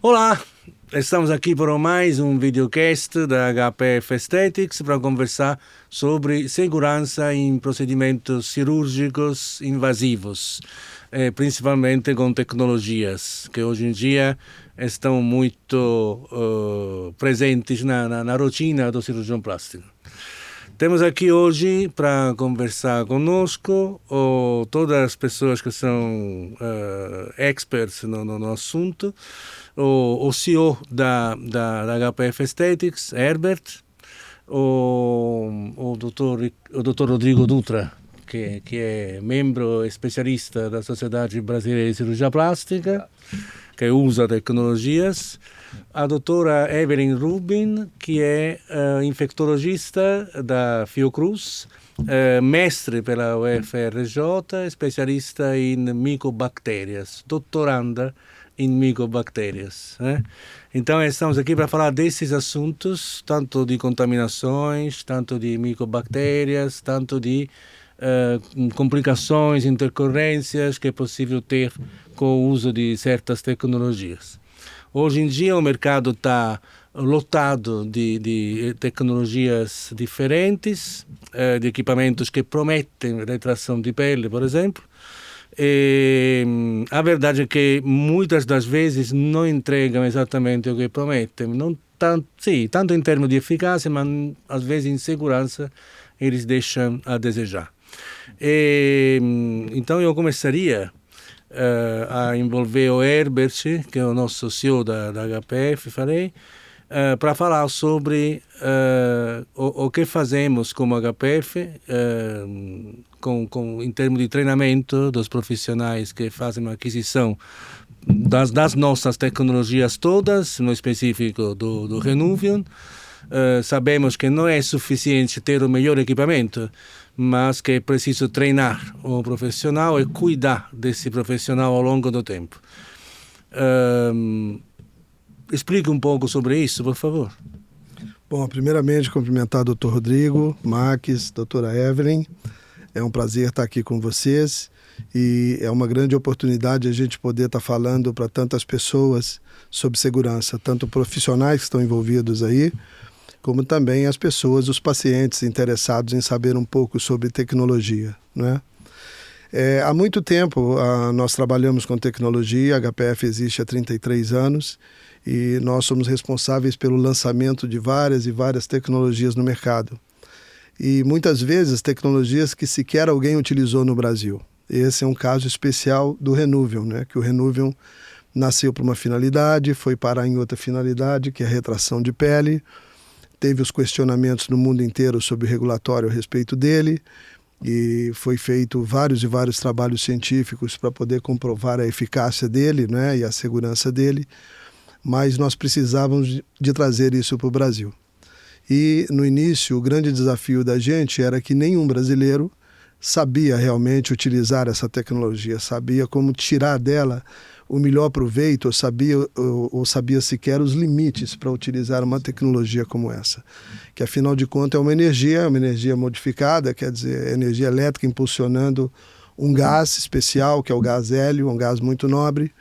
Olá, estamos aqui para mais um videocast da HPF Aesthetics para conversar sobre segurança em procedimentos cirúrgicos invasivos, principalmente com tecnologias que hoje em dia estão muito presentes na rotina do cirurgião plástico. Temos aqui hoje para conversar conosco todas as pessoas que são experts no assunto, o CEO da HPF Aesthetics, Herbert, o Dr. Rodrigo Dutra, que é membro especialista da Sociedade Brasileira de Cirurgia Plástica, que usa tecnologias, a doutora Evelyn Rubin, que é infectologista da Fiocruz, mestre pela UFRJ, especialista em micobactérias, doutoranda em micobactérias. Então, estamos aqui para falar desses assuntos, tanto de contaminações, tanto de micobactérias, tanto de complicações, intercorrências que é possível ter com o uso de certas tecnologias. Hoje em dia o mercado está lotado de tecnologias diferentes, de equipamentos que prometem retração de pele, por exemplo. E a verdade é que muitas das vezes não entregam exatamente o que prometem, não tanto em termos de eficácia, mas às vezes em segurança eles deixam a desejar. Então eu começaria a envolver o Herbert, que é o nosso CEO da HPF, para falar sobre o que fazemos como HPF em termos de treinamento dos profissionais que fazem a aquisição das nossas tecnologias todas, no específico do Renuvion. Sabemos que não é suficiente ter o melhor equipamento, mas que é preciso treinar o profissional e cuidar desse profissional ao longo do tempo. Explique um pouco sobre isso, por favor. Bom, primeiramente cumprimentar o Dr. Rodrigo, Max, doutora Evelyn. É um prazer estar aqui com vocês e é uma grande oportunidade a gente poder estar falando para tantas pessoas sobre segurança, tanto profissionais que estão envolvidos aí, como também as pessoas, os pacientes interessados em saber um pouco sobre tecnologia, né? Há muito tempo nós trabalhamos com tecnologia, a HPF existe há 33 anos e nós somos responsáveis pelo lançamento de várias e várias tecnologias no mercado. E muitas vezes tecnologias que sequer alguém utilizou no Brasil. Esse é um caso especial do Renuvion, né? Que o Renuvion nasceu para uma finalidade, foi parar em outra finalidade, que é a retração de pele. Teve os questionamentos no mundo inteiro sobre o regulatório a respeito dele e foi feito vários e vários trabalhos científicos para poder comprovar a eficácia dele, né, e a segurança dele, mas nós precisávamos de trazer isso para o Brasil. E no início o grande desafio da gente era que nenhum brasileiro sabia realmente utilizar essa tecnologia, sabia como tirar dela o melhor proveito, ou sabia sequer os limites para utilizar uma tecnologia como essa. Que afinal de contas é uma energia modificada, quer dizer, energia elétrica impulsionando um gás especial, que é o gás hélio, um gás muito nobre,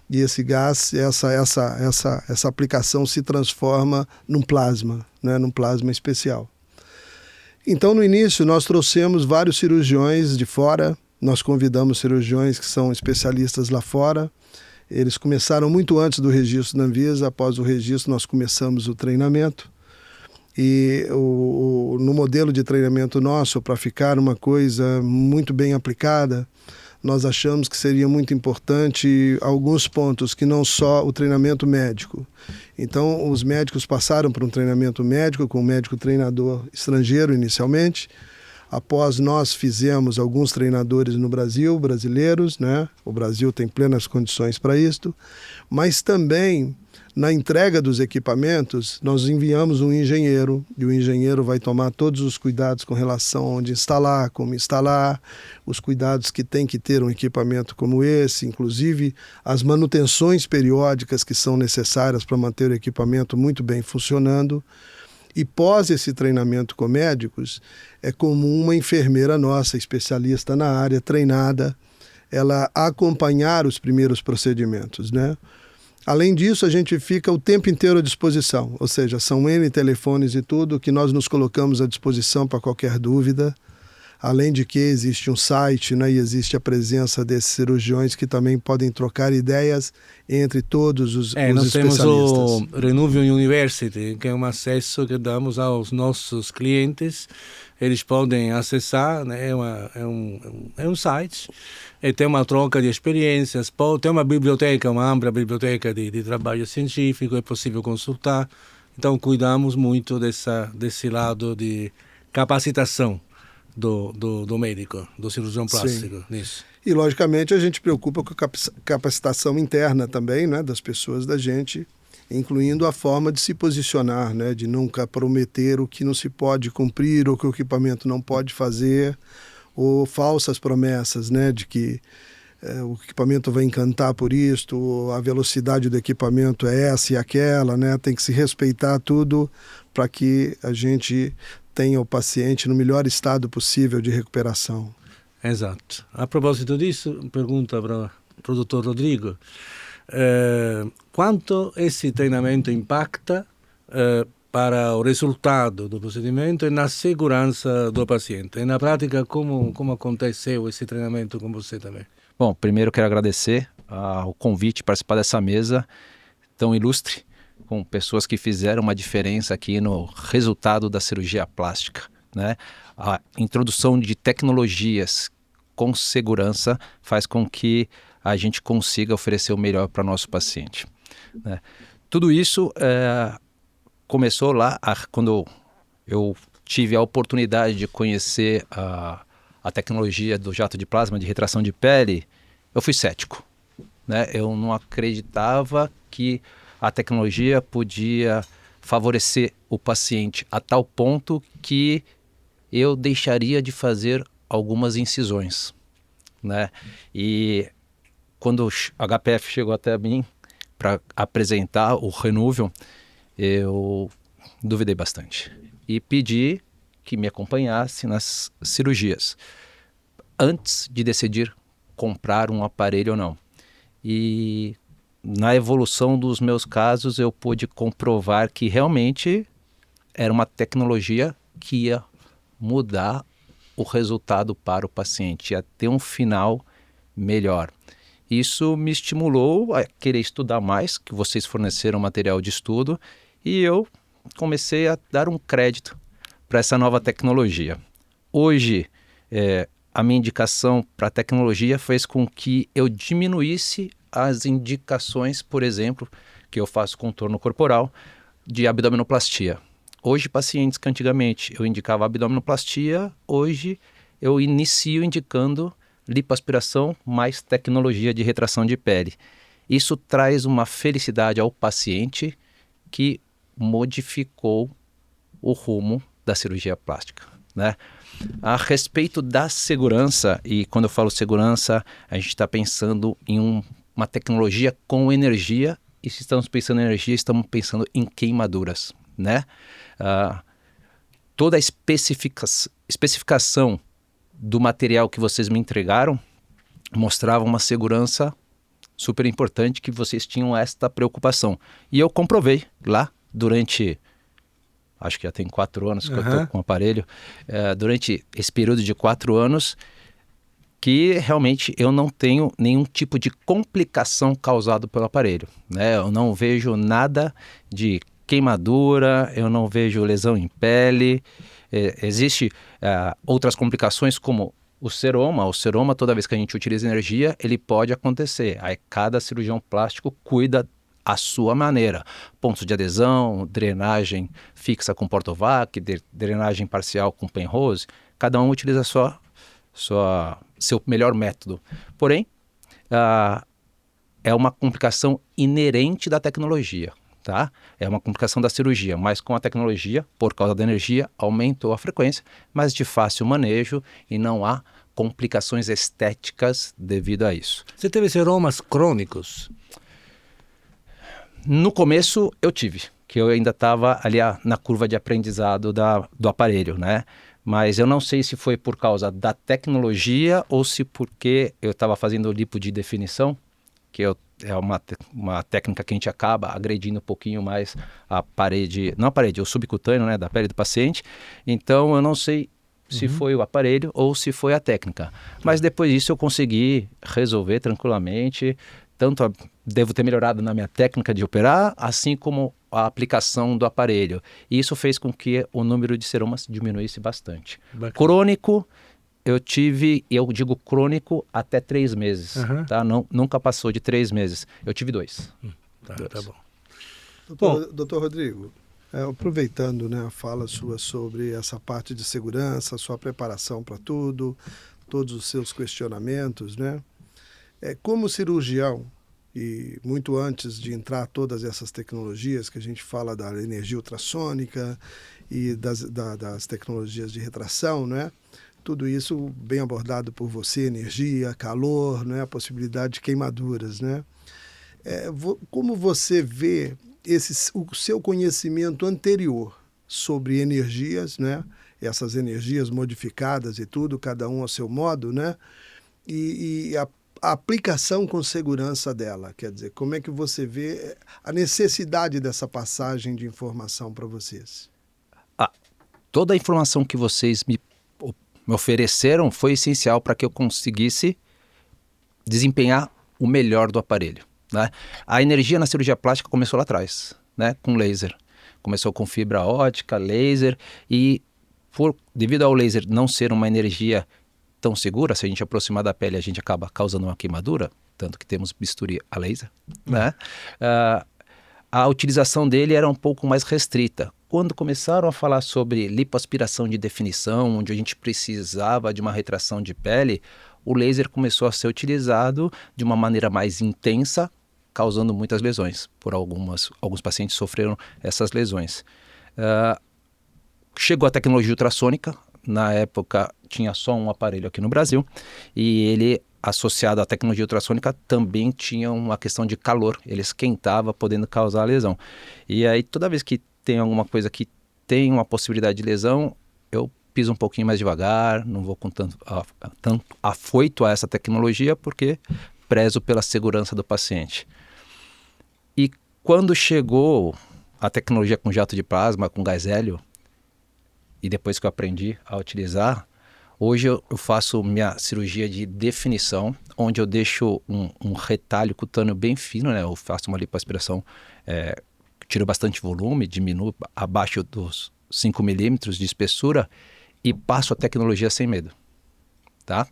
e esse gás, essa aplicação se transforma num plasma, né, num plasma especial. Então no início nós trouxemos vários cirurgiões de fora, nós convidamos cirurgiões que são especialistas lá fora. Eles começaram muito antes do registro da Anvisa. Após o registro nós começamos o treinamento. E no modelo de treinamento nosso, para ficar uma coisa muito bem aplicada, nós achamos que seria muito importante alguns pontos, que não só o treinamento médico. Então os médicos passaram por um treinamento médico com um médico treinador estrangeiro inicialmente. Após nós fizemos alguns treinadores no Brasil, brasileiros, né? O Brasil tem plenas condições para isto, mas também na entrega dos equipamentos nós enviamos um engenheiro e o engenheiro vai tomar todos os cuidados com relação a onde instalar, como instalar, os cuidados que tem que ter um equipamento como esse, inclusive as manutenções periódicas que são necessárias para manter o equipamento muito bem funcionando. E pós esse treinamento com médicos, é comum uma enfermeira nossa, especialista na área, treinada, ela acompanhar os primeiros procedimentos, né? Além disso, a gente fica o tempo inteiro à disposição, ou seja, são N telefones e tudo que nós nos colocamos à disposição para qualquer dúvida. Além de que existe um site, né, e existe a presença desses cirurgiões que também podem trocar ideias entre todos os especialistas. Nós temos o Renuvium University, que é um acesso que damos aos nossos clientes. Eles podem acessar, né, é um site, e tem uma troca de experiências, tem uma biblioteca, uma ampla biblioteca de trabalho científico, é possível consultar. Então cuidamos muito desse lado de capacitação do médico, do cirurgião plástico. Nisso. E, logicamente, a gente preocupa com a capacitação interna também, né, das pessoas da gente, incluindo a forma de se posicionar, né, de nunca prometer o que não se pode cumprir ou que o equipamento não pode fazer, ou falsas promessas, né, de que o equipamento vai encantar por isto, ou a velocidade do equipamento é essa e aquela, né, tem que se respeitar tudo para que a gente tenha o paciente no melhor estado possível de recuperação. Exato. A propósito disso, pergunta para o Dr. Rodrigo, quanto esse treinamento impacta para o resultado do procedimento e na segurança do paciente? E na prática, como aconteceu esse treinamento com você também? Bom, primeiro quero agradecer o convite para participar dessa mesa tão ilustre, com pessoas que fizeram uma diferença aqui no resultado da cirurgia plástica, né? A introdução de tecnologias com segurança faz com que a gente consiga oferecer o melhor para o nosso paciente, né? Tudo isso começou lá quando eu tive a oportunidade de conhecer a tecnologia do jato de plasma de retração de pele. Eu fui cético, né? Eu não acreditava que a tecnologia podia favorecer o paciente a tal ponto que eu deixaria de fazer algumas incisões, né? E quando a HPF chegou até mim para apresentar o Renuvium, eu duvidei bastante e pedi que me acompanhasse nas cirurgias antes de decidir comprar um aparelho ou não. E na evolução dos meus casos, eu pude comprovar que realmente era uma tecnologia que ia mudar o resultado para o paciente, ia ter um final melhor. Isso me estimulou a querer estudar mais, que vocês forneceram material de estudo, e eu comecei a dar um crédito para essa nova tecnologia. Hoje, a minha indicação para a tecnologia fez com que eu diminuísse as indicações, por exemplo, que eu faço contorno corporal, de abdominoplastia. Hoje, pacientes que antigamente eu indicava abdominoplastia, hoje eu inicio indicando lipoaspiração mais tecnologia de retração de pele. Isso traz uma felicidade ao paciente que modificou o rumo da cirurgia plástica, né? A respeito da segurança, e quando eu falo segurança, a gente está pensando em uma tecnologia com energia, e se estamos pensando em energia, estamos pensando em queimaduras, né? Toda a especificação do material que vocês me entregaram mostrava uma segurança super importante, que vocês tinham esta preocupação. E eu comprovei lá durante, acho que já tem 4 anos que eu estou com o aparelho, durante esse período de 4 anos, que realmente eu não tenho nenhum tipo de complicação causada pelo aparelho, né? Eu não vejo nada de queimadura, eu não vejo lesão em pele. Existe outras complicações como o seroma. O seroma, toda vez que a gente utiliza energia, ele pode acontecer. Aí cada cirurgião plástico cuida à sua maneira. Pontos de adesão, drenagem fixa com Portovac, drenagem parcial com Penrose. Cada um utiliza seu melhor método. Porém, é uma complicação inerente da tecnologia, tá? É uma complicação da cirurgia, mas com a tecnologia, por causa da energia, aumentou a frequência, mas de fácil manejo e não há complicações estéticas devido a isso. Você teve seromas crônicos? No começo eu tive, que eu ainda estava ali na curva de aprendizado do aparelho, né? Mas eu não sei se foi por causa da tecnologia ou se porque eu estava fazendo lipo de definição, que eu é uma técnica que a gente acaba agredindo um pouquinho mais a parede, não a parede, o subcutâneo, né, da pele do paciente. Então eu não sei se foi o aparelho ou se foi a técnica. Mas depois disso eu consegui resolver tranquilamente. Devo ter melhorado na minha técnica de operar, assim como a aplicação do aparelho. E isso fez com que o número de seromas diminuísse bastante. Bacana. Crônico, eu digo crônico até 3 meses, tá? Nunca passou de 3 meses. Eu tive 2. Tá bom. Doutor Rodrigo, aproveitando, né, a fala sua sobre essa parte de segurança, sua preparação para tudo, todos os seus questionamentos, né? Como cirurgião, e muito antes de entrar todas essas tecnologias que a gente fala da energia ultrassônica e das tecnologias de retração, né? Tudo isso bem abordado por você, energia, calor, né? A possibilidade de queimaduras, né? Como você vê o seu conhecimento anterior sobre energias, né? Essas energias modificadas e tudo, cada um ao seu modo, né? E a aplicação com segurança dela, quer dizer, como é que você vê a necessidade dessa passagem de informação para vocês? Toda a informação que vocês me ofereceram foi essencial para que eu conseguisse desempenhar o melhor do aparelho, né? A energia na cirurgia plástica começou lá atrás, né? Com laser. Começou com fibra ótica, laser, e devido ao laser não ser uma energia tão segura, se a gente aproximar da pele a gente acaba causando uma queimadura, tanto que temos bisturi a laser, né? A utilização dele era um pouco mais restrita. Quando começaram a falar sobre lipoaspiração de definição, onde a gente precisava de uma retração de pele, o laser começou a ser utilizado de uma maneira mais intensa, causando muitas lesões. Alguns pacientes sofreram essas lesões. Chegou a tecnologia ultrassônica. Na época tinha só um aparelho aqui no Brasil, e ele, associado à tecnologia ultrassônica, também tinha uma questão de calor. Ele esquentava, podendo causar lesão. E aí toda vez que tem alguma coisa que tem uma possibilidade de lesão, eu piso um pouquinho mais devagar, não vou com tanto afoito a essa tecnologia, porque prezo pela segurança do paciente. E quando chegou a tecnologia com jato de plasma, com gás hélio, e depois que eu aprendi a utilizar, hoje eu faço minha cirurgia de definição, onde eu deixo um retalho cutâneo bem fino, né? Eu faço uma lipoaspiração, tiro bastante volume, diminuo abaixo dos 5 milímetros de espessura e passo a tecnologia sem medo, tá?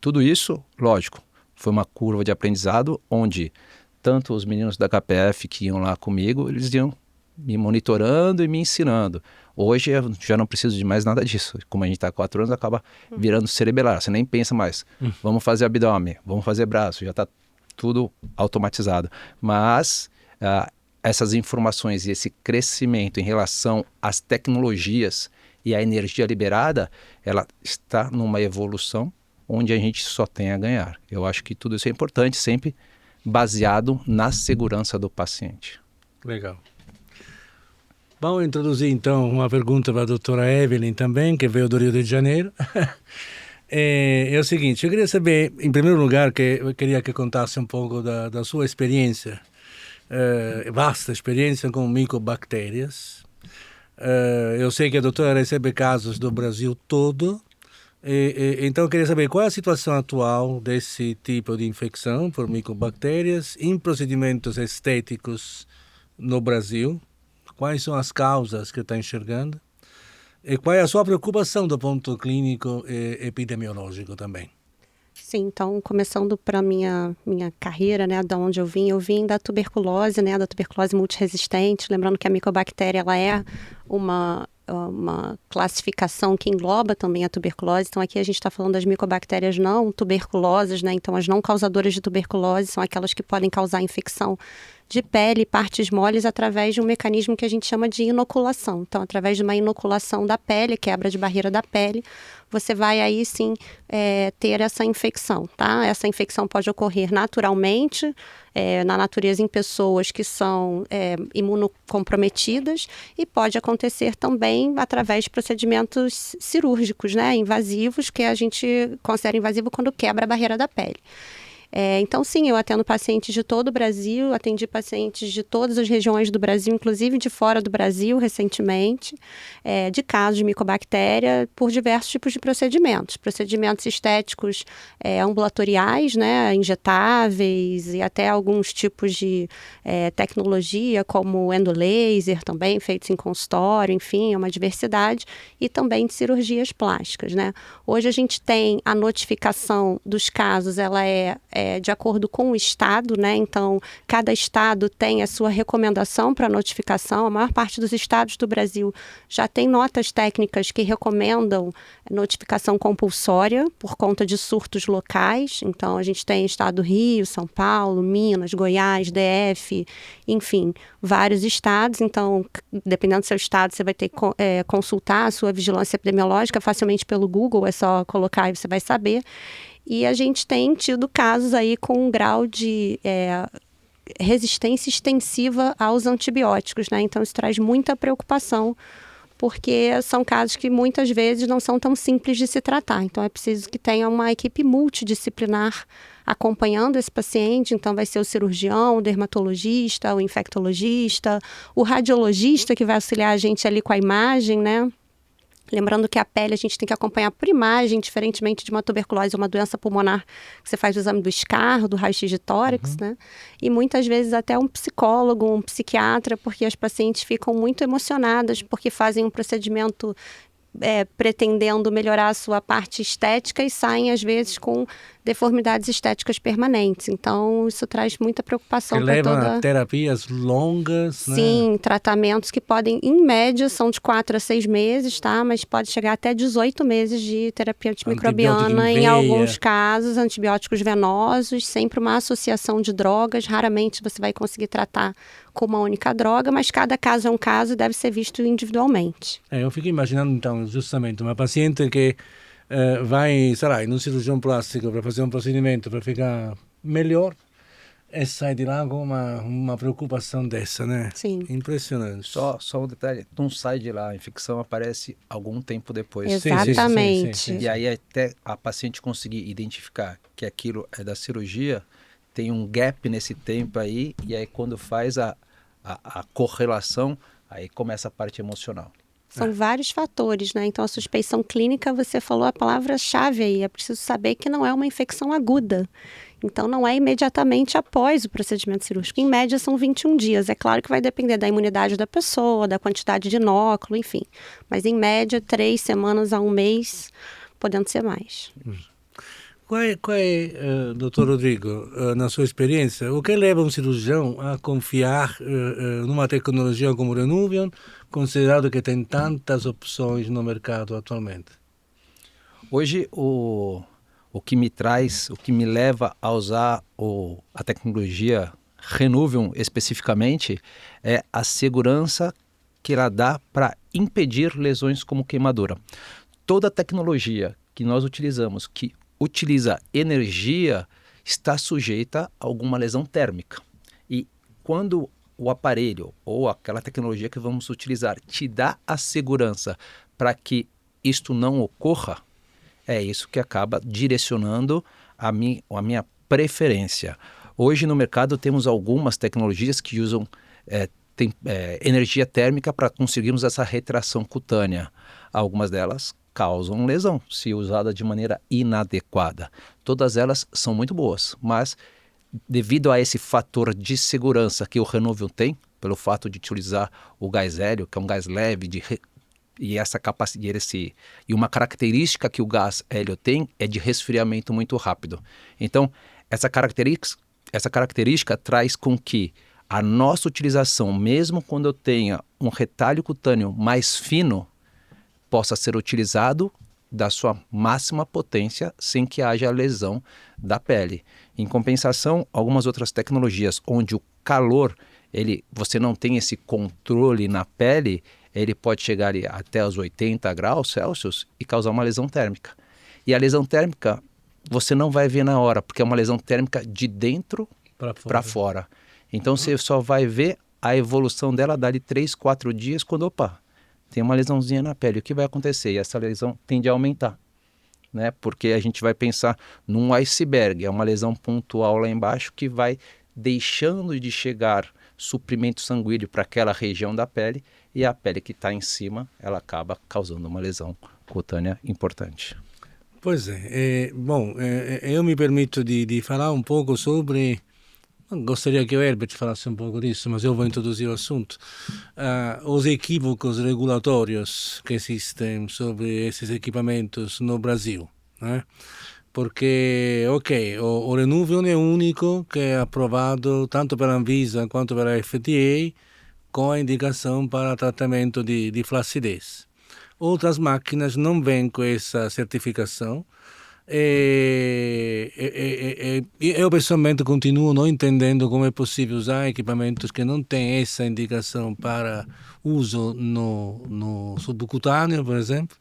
Tudo isso, lógico, foi uma curva de aprendizado, onde tanto os meninos da HPF que iam lá comigo, eles iam me monitorando e me ensinando. Hoje eu já não preciso de mais nada disso. Como a gente está há 4 anos, acaba virando cerebelar. Você nem pensa mais. Vamos fazer abdômen, vamos fazer braço. Já está tudo automatizado. Mas essas informações e esse crescimento em relação às tecnologias e à energia liberada, ela está numa evolução onde a gente só tem a ganhar. Eu acho que tudo isso é importante, sempre baseado na segurança do paciente. Legal. Vamos introduzir então uma pergunta para a doutora Evelyn também, que veio do Rio de Janeiro. É o seguinte, eu queria saber, em primeiro lugar, que eu queria que contasse um pouco da sua experiência, vasta experiência com micobactérias. Eu sei que a doutora recebe casos do Brasil todo, então eu queria saber qual é a situação atual desse tipo de infecção por micobactérias em procedimentos estéticos no Brasil. Quais são as causas que está enxergando? E qual é a sua preocupação do ponto clínico e epidemiológico também? Sim, então, começando para minha carreira, né, da onde eu vim da tuberculose, né, da tuberculose multiresistente, lembrando que a micobactéria, ela é uma classificação que engloba também a tuberculose. Então, aqui a gente está falando das micobactérias não tuberculosas, né, então as não causadoras de tuberculose são aquelas que podem causar infecção de pele, partes moles, através de um mecanismo que a gente chama de inoculação. Então, através de uma inoculação da pele, quebra de barreira da pele, você vai aí sim ter essa infecção, tá? Essa infecção pode ocorrer naturalmente, na natureza em pessoas que são imunocomprometidas, e pode acontecer também através de procedimentos cirúrgicos, né, invasivos, que a gente considera invasivo quando quebra a barreira da pele. Então, sim, eu atendo pacientes de todo o Brasil, atendi pacientes de todas as regiões do Brasil, inclusive de fora do Brasil recentemente, de casos de micobactéria por diversos tipos de procedimentos. Procedimentos estéticos ambulatoriais, né, injetáveis e até alguns tipos de tecnologia, como endolaser também, feitos em consultório, enfim, é uma diversidade, e também de cirurgias plásticas, né. Hoje a gente tem a notificação dos casos, ela é de acordo com o estado, né? Então, cada estado tem a sua recomendação para notificação. A maior parte dos estados do Brasil já tem notas técnicas que recomendam notificação compulsória por conta de surtos locais. Então, a gente tem estado do Rio, São Paulo, Minas, Goiás, DF, enfim, vários estados. Então, dependendo do seu estado, você vai ter que consultar a sua vigilância epidemiológica facilmente pelo Google, é só colocar e você vai saber. E a gente tem tido casos aí com um grau de resistência extensiva aos antibióticos, né? Então, isso traz muita preocupação, porque são casos que muitas vezes não são tão simples de se tratar. Então, é preciso que tenha uma equipe multidisciplinar acompanhando esse paciente. Então, vai ser o cirurgião, o dermatologista, o infectologista, o radiologista que vai auxiliar a gente ali com a imagem, né? Lembrando que a pele a gente tem que acompanhar por imagem, diferentemente de uma tuberculose ou uma doença pulmonar, que você faz o exame do SCAR, do raio-x de tórax, né? E muitas vezes até um psicólogo, um psiquiatra, porque as pacientes ficam muito emocionadas porque fazem um procedimento pretendendo melhorar a sua parte estética e saem às vezes com deformidades estéticas permanentes. Então, isso traz muita preocupação para levam toda... a terapias longas, Sim, né? tratamentos que podem, em média, são de 4 a 6 meses, tá? Mas pode chegar até 18 meses de terapia antimicrobiana, em alguns casos, antibióticos venosos, sempre uma associação de drogas. Raramente você vai conseguir tratar com uma única droga, mas cada caso é um caso e deve ser visto individualmente. Eu fico imaginando, então, justamente, uma paciente que vai, sei lá, in um cirurgião plástico para fazer um procedimento para ficar melhor e sai de lá com uma preocupação dessa, né? Sim. Impressionante. Só um detalhe, não sai de lá, a infecção aparece algum tempo depois. Exatamente. Sim. E aí até a paciente conseguir identificar que aquilo é da cirurgia, tem um gap nesse tempo aí, e aí quando faz a correlação, aí começa a parte emocional. São vários fatores, né? Então, a suspeição clínica, você falou a palavra-chave aí. É preciso saber que não é uma infecção aguda. Então, não é imediatamente após o procedimento cirúrgico. Em média, são 21 dias. É claro que vai depender da imunidade da pessoa, da quantidade de inóculo, enfim. Mas, em média, 3 semanas a 1 mês, podendo ser mais. Qual é, doutor Rodrigo, na sua experiência, o que leva um cirurgião a confiar numa tecnologia como o Renuvion, considerado que tem tantas opções no mercado atualmente? Hoje, o que me leva a usar a tecnologia Renuvion especificamente é a segurança que ela dá para impedir lesões como queimadura. Toda tecnologia que nós utilizamos, que utiliza energia, está sujeita a alguma lesão térmica. E quando o aparelho ou aquela tecnologia que vamos utilizar te dá a segurança para que isto não ocorra, é isso que acaba direcionando a minha preferência. Hoje no mercado temos algumas tecnologias que usam energia térmica para conseguirmos essa retração cutânea. Algumas delas causam lesão se usada de maneira inadequada. Todas elas são muito boas, mas devido a esse fator de segurança que o Renuvion tem, pelo fato de utilizar o gás hélio, que é um gás leve, e essa capacidade e uma característica que o gás hélio tem é de resfriamento muito rápido. Então, essa característica traz com que a nossa utilização, mesmo quando eu tenha um retalho cutâneo mais fino, possa ser utilizado da sua máxima potência sem que haja lesão da pele. Em compensação, algumas outras tecnologias onde o calor, você não tem esse controle na pele, ele pode chegar até os 80 graus Celsius e causar uma lesão térmica. E a lesão térmica você não vai ver na hora, porque é uma lesão térmica de dentro para fora. Então você só vai ver a evolução dela dali 3, 4 dias quando, tem uma lesãozinha na pele. O que vai acontecer? E essa lesão tende a aumentar, né? Porque a gente vai pensar num iceberg, é uma lesão pontual lá embaixo que vai deixando de chegar suprimento sanguíneo para aquela região da pele, e a pele que está em cima, ela acaba causando uma lesão cutânea importante. Pois é, eu me permito de falar um pouco sobre. Gostaria que o Herbert falasse um pouco disso, mas eu vou introduzir o assunto. Os equívocos regulatórios que existem sobre esses equipamentos no Brasil, né? Porque, ok, o Renuvion é único que é aprovado tanto pela Anvisa quanto pela FDA com a indicação para tratamento de flacidez. Outras máquinas não vêm com essa certificação. Eu pessoalmente continuo não entendendo como é possível usar equipamentos que não têm essa indicação para uso no subcutâneo, por exemplo.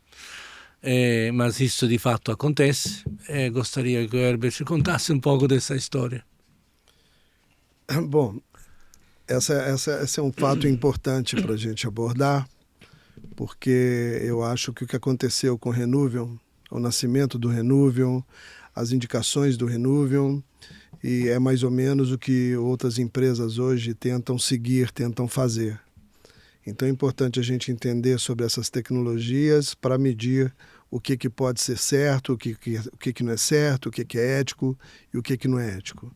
Mas isso de fato acontece. Gostaria que o Herbert contasse um pouco dessa história. Bom, esse é um fato importante para a gente abordar, porque eu acho que o que aconteceu com o Renuvion, o nascimento do Renuvion, as indicações do Renuvion, e é mais ou menos o que outras empresas hoje tentam seguir, tentam fazer. Então é importante a gente entender sobre essas tecnologias para medir o que pode ser certo, o que não é certo, o que é ético e o que não é ético.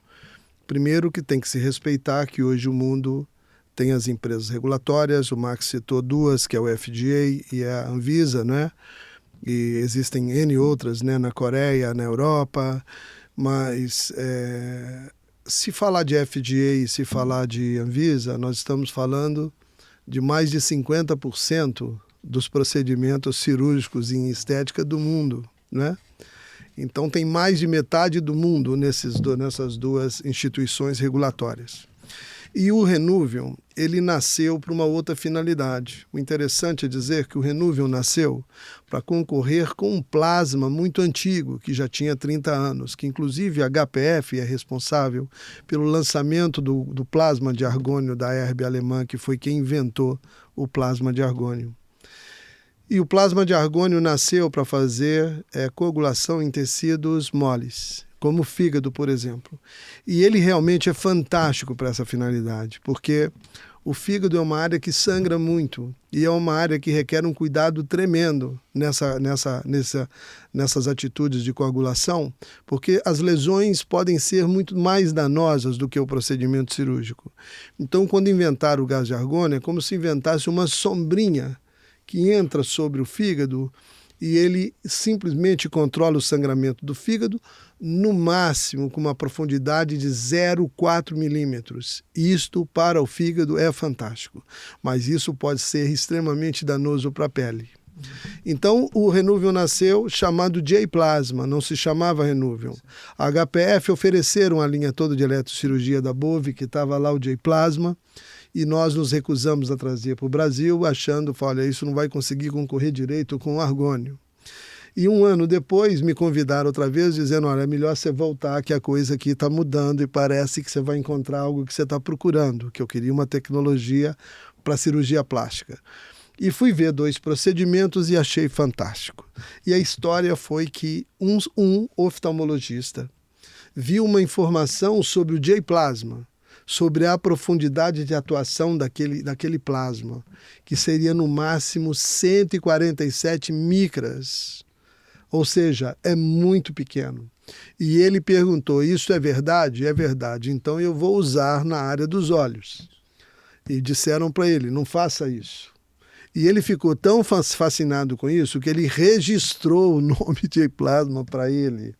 Primeiro que tem que se respeitar que hoje o mundo tem as empresas regulatórias, o Max citou duas, que é o FDA e a Anvisa, né? E existem N outras, né, na Coreia, na Europa, mas se falar de FDA e se falar de Anvisa, nós estamos falando de mais de 50% dos procedimentos cirúrgicos em estética do mundo, né? Então tem mais de metade do mundo nessas duas instituições regulatórias. E o Renuvion, ele nasceu para uma outra finalidade. O interessante é dizer que o Renuvion nasceu para concorrer com um plasma muito antigo, que já tinha 30 anos, que inclusive a HPF é responsável pelo lançamento do plasma de argônio da Herb alemã, que foi quem inventou o plasma de argônio. E o plasma de argônio nasceu para fazer coagulação em tecidos moles, como o fígado, por exemplo. E ele realmente é fantástico para essa finalidade, porque o fígado é uma área que sangra muito e é uma área que requer um cuidado tremendo nessas atitudes de coagulação, porque as lesões podem ser muito mais danosas do que o procedimento cirúrgico. Então, quando inventaram o gás de argônio, é como se inventasse uma sombrinha que entra sobre o fígado e ele simplesmente controla o sangramento do fígado, no máximo com uma profundidade de 0,4 milímetros. Isto para o fígado é fantástico, mas isso pode ser extremamente danoso para a pele. Então o Renuvion nasceu chamado J-Plasma, não se chamava Renuvion. A HPF ofereceram a linha toda de eletrocirurgia da Bove, que estava lá o J-Plasma, e nós nos recusamos a trazer para o Brasil, achando, olha, isso não vai conseguir concorrer direito com o argônio. E um ano depois me convidaram outra vez, dizendo, olha, é melhor você voltar, que a coisa aqui está mudando e parece que você vai encontrar algo que você está procurando, que eu queria uma tecnologia para cirurgia plástica. E fui ver 2 procedimentos e achei fantástico. E a história foi que um oftalmologista viu uma informação sobre o J-Plasma, sobre a profundidade de atuação daquele plasma, que seria no máximo 147 micras, ou seja, é muito pequeno. E ele perguntou, isso é verdade? É verdade, então eu vou usar na área dos olhos. E disseram para ele, não faça isso. E ele ficou tão fascinado com isso que ele registrou o nome J-Plasma para ele,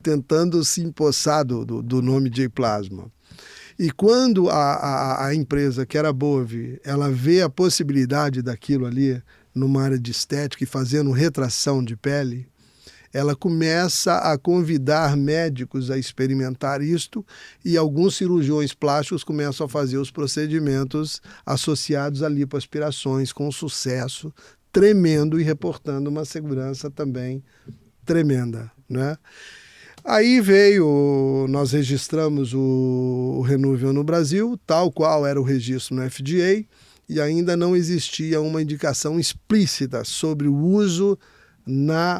tentando se empossar do nome J-Plasma. E quando a empresa, que era a Bove, ela vê a possibilidade daquilo ali numa área de estética e fazendo retração de pele, ela começa a convidar médicos a experimentar isto e alguns cirurgiões plásticos começam a fazer os procedimentos associados a lipoaspirações com sucesso tremendo e reportando uma segurança também tremenda, né? Aí nós registramos o Renuvion no Brasil, tal qual era o registro no FDA, e ainda não existia uma indicação explícita sobre o uso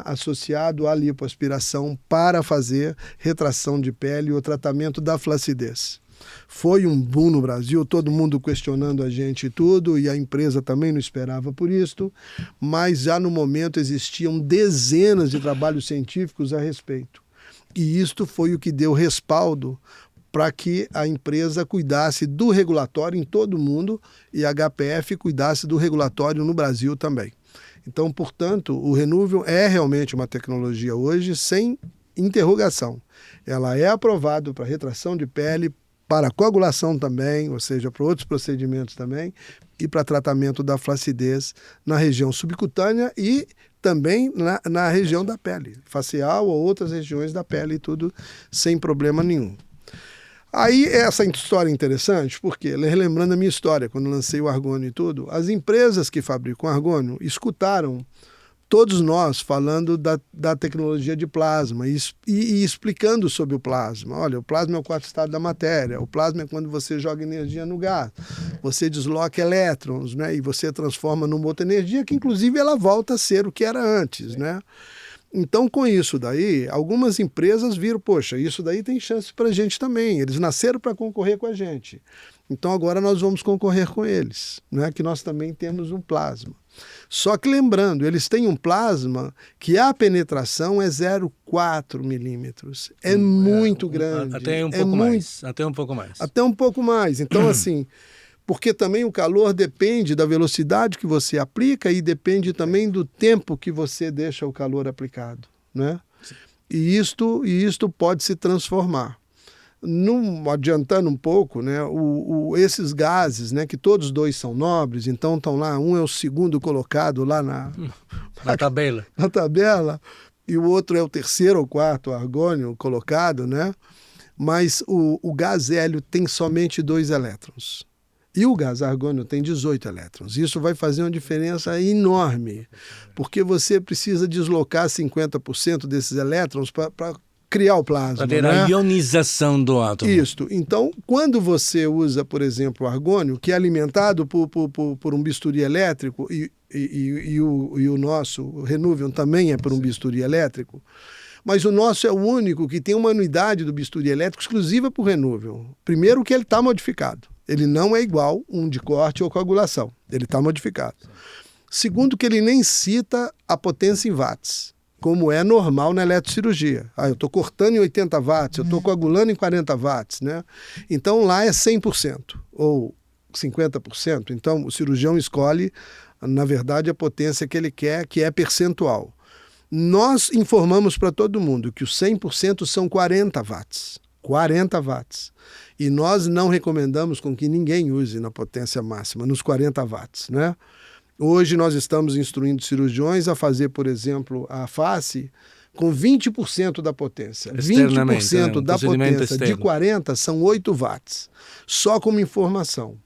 associado à lipoaspiração para fazer retração de pele e o tratamento da flacidez. Foi um boom no Brasil, todo mundo questionando a gente e tudo, e a empresa também não esperava por isso, mas já no momento existiam dezenas de trabalhos científicos a respeito. E isto foi o que deu respaldo para que a empresa cuidasse do regulatório em todo o mundo e a HPF cuidasse do regulatório no Brasil também. Então, portanto, o Renuvium é realmente uma tecnologia hoje sem interrogação. Ela é aprovada para retração de pele, para coagulação também, ou seja, para outros procedimentos também, e para tratamento da flacidez na região subcutânea e também na região da pele, facial ou outras regiões da pele, tudo sem problema nenhum. Aí essa história é interessante, porque, relembrando a minha história, quando lancei o argônio e tudo, as empresas que fabricam argônio escutaram todos nós falando da tecnologia de plasma e explicando sobre o plasma. Olha, o plasma é o quarto estado da matéria, o plasma é quando você joga energia no gás, você desloca elétrons, né, e você transforma numa outra energia que, inclusive, ela volta a ser o que era antes, né? Então, com isso daí, algumas empresas viram, poxa, isso daí tem chance para a gente também. Eles nasceram para concorrer com a gente. Então, agora nós vamos concorrer com eles, né? Que nós também temos um plasma. Só que lembrando, eles têm um plasma que a penetração é 0,4 milímetros. É muito grande. Até um pouco mais. Até um pouco mais. Até um pouco mais. Então, assim... Porque também o calor depende da velocidade que você aplica e depende também do tempo que você deixa o calor aplicado, né? E isto pode se transformar. Adiantando um pouco, né, esses gases, né, que todos dois são nobres, então estão lá, um é o segundo colocado lá na tabela. Na tabela, e o outro é o terceiro ou quarto argônio colocado, né? Mas o gás hélio tem somente 2 elétrons. E o gás argônio tem 18 elétrons. Isso vai fazer uma diferença enorme, porque você precisa deslocar 50% desses elétrons para criar o plasma. Para ter a ionização do átomo. Isso. Então, quando você usa, por exemplo, o argônio, que é alimentado por um bisturi elétrico, e o nosso Renuvium também é por um bisturi elétrico, mas o nosso é o único que tem uma unidade do bisturi elétrico exclusiva para o Renuvium. Primeiro que ele está modificado. Ele não é igual um de corte ou coagulação. Ele está modificado. Segundo que ele nem cita a potência em watts, como é normal na eletrocirurgia. Eu estou cortando em 80 watts, eu estou coagulando em 40 watts, né? Então lá é 100% ou 50%. Então o cirurgião escolhe, na verdade, a potência que ele quer, que é percentual. Nós informamos para todo mundo que os 100% são 40 watts. 40 watts. E nós não recomendamos com que ninguém use na potência máxima, nos 40 watts, né? Hoje nós estamos instruindo cirurgiões a fazer, por exemplo, a face com 20% da potência. 20% da potência externo. De 40 são 8 watts. Só como informação,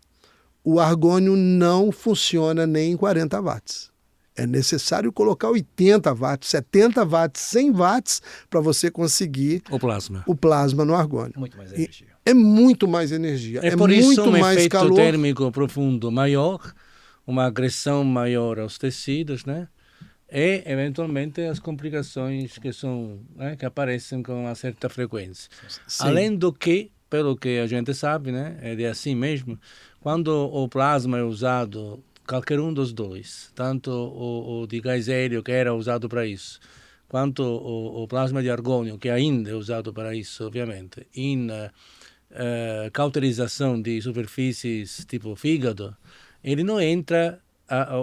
o argônio não funciona nem em 40 watts. É necessário colocar 80 watts, 70 watts, 100 watts para você conseguir o plasma no argônio. Muito mais energia. É muito mais energia. É por isso muito um mais efeito calor. térmico profundo maior, uma agressão maior aos tecidos, né? E, eventualmente, as complicações que aparecem com uma certa frequência. Sim. Além do que, pelo que a gente sabe, né? É assim mesmo, quando o plasma é usado, qualquer um dos dois, tanto o de gás hélio, que era usado para isso, quanto o plasma de argônio, que ainda é usado para isso, obviamente, em cauterização de superfícies tipo fígado, ele não entra,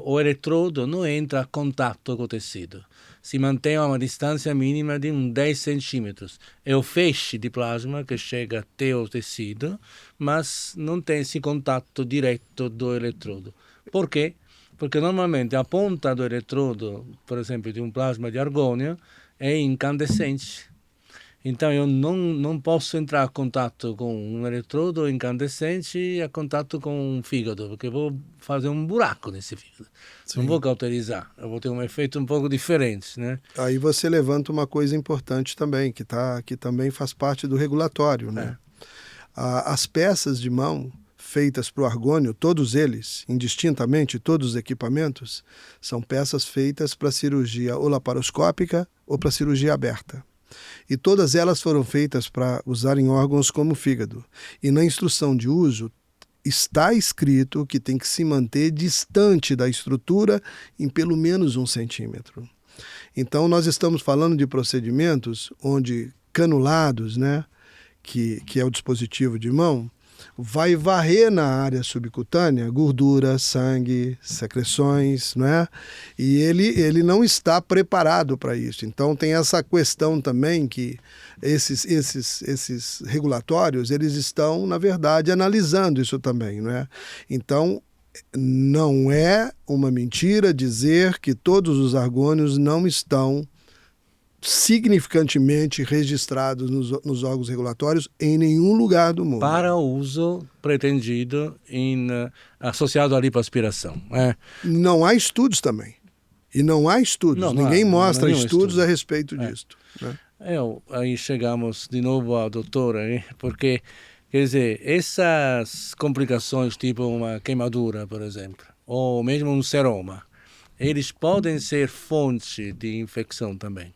o eletrodo não entra em contato com o tecido. Se mantém a uma distância mínima de 10 centímetros. É o feixe de plasma que chega até o tecido, mas não tem esse contato direto do eletrodo. Por quê? Porque normalmente a ponta do eletrodo, por exemplo, de um plasma de argônio, é incandescente. Então eu não posso entrar em contato com um eletrodo incandescente e em contato com um fígado, porque vou fazer um buraco nesse fígado. Sim. Não vou cauterizar, eu vou ter um efeito um pouco diferente, né? Aí você levanta uma coisa importante também, que também faz parte do regulatório, né? As peças de mão feitas para o argônio, todos eles, indistintamente, todos os equipamentos, são peças feitas para cirurgia ou laparoscópica ou para cirurgia aberta. E todas elas foram feitas para usar em órgãos como o fígado. E na instrução de uso está escrito que tem que se manter distante da estrutura em pelo menos 1 centímetro. Então nós estamos falando de procedimentos onde canulados, né, que é o dispositivo de mão, vai varrer na área subcutânea gordura, sangue, secreções, não é? E ele não está preparado para isso. Então tem essa questão também que esses regulatórios, eles estão, na verdade, analisando isso também, não é? Então não é uma mentira dizer que todos os argônios não estão significantemente registrados nos órgãos regulatórios em nenhum lugar do mundo. Para o uso pretendido associado à lipoaspiração. Não há estudos também. E não há estudos. Ninguém mostra estudos a respeito disso. Né? Aí chegamos de novo à doutora, porque, quer dizer, essas complicações, tipo uma queimadura, por exemplo, ou mesmo um seroma, eles podem ser fonte de infecção também.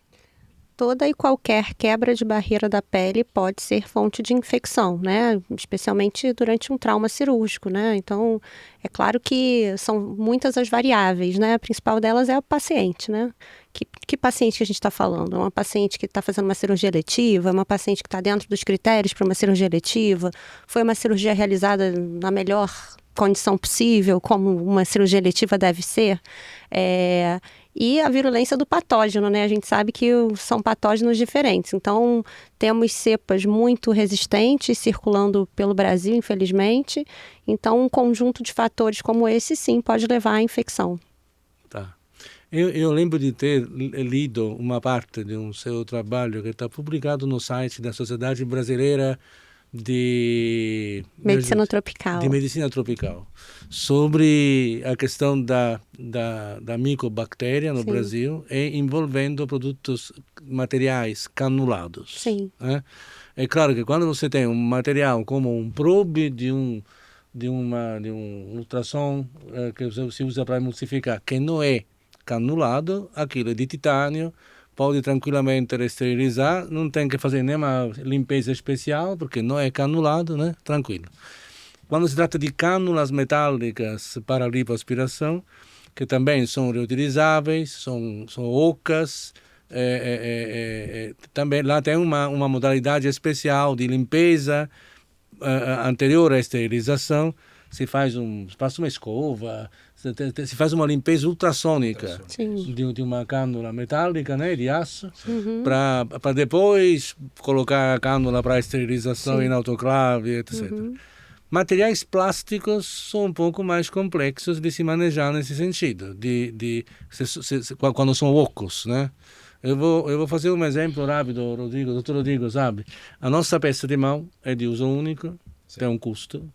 Toda e qualquer quebra de barreira da pele pode ser fonte de infecção, né? Especialmente durante um trauma cirúrgico, né? Então, é claro que são muitas as variáveis, né? A principal delas é o paciente, né? Que paciente que a gente está falando? É uma paciente que está fazendo uma cirurgia eletiva? É uma paciente que está dentro dos critérios para uma cirurgia eletiva? Foi uma cirurgia realizada na melhor condição possível, como uma cirurgia eletiva deve ser? E a virulência do patógeno, né? A gente sabe que são patógenos diferentes. Então, temos cepas muito resistentes circulando pelo Brasil, infelizmente. Então, um conjunto de fatores como esse, sim, pode levar à infecção. Tá. Eu lembro de ter lido uma parte de um seu trabalho que está publicado no site da Sociedade Brasileira de Medicina Tropical. De medicina tropical, sobre a questão da micobactéria no Brasil e envolvendo materiais canulados. Sim. É claro que quando você tem um material como um probe de um ultrassom que se usa para emulsificar, que não é canulado, aquilo é de titânio, pode tranquilamente esterilizar, não tem que fazer nenhuma limpeza especial, porque não é canulado, né? Tranquilo. Quando se trata de cânulas metálicas para lipoaspiração, que também são reutilizáveis, são ocas, também lá tem uma modalidade especial de limpeza anterior à esterilização, se faz uma escova, se faz uma limpeza ultrassônica de uma cânula metálica, né, de aço, para depois colocar a cânula para esterilização em autoclave, etc. Materiais plásticos são um pouco mais complexos de se manejar nesse sentido, quando são ocos, né? Eu vou fazer um exemplo rápido, doutor Rodrigo, sabe? A nossa peça de mão é de uso único, tem um custo.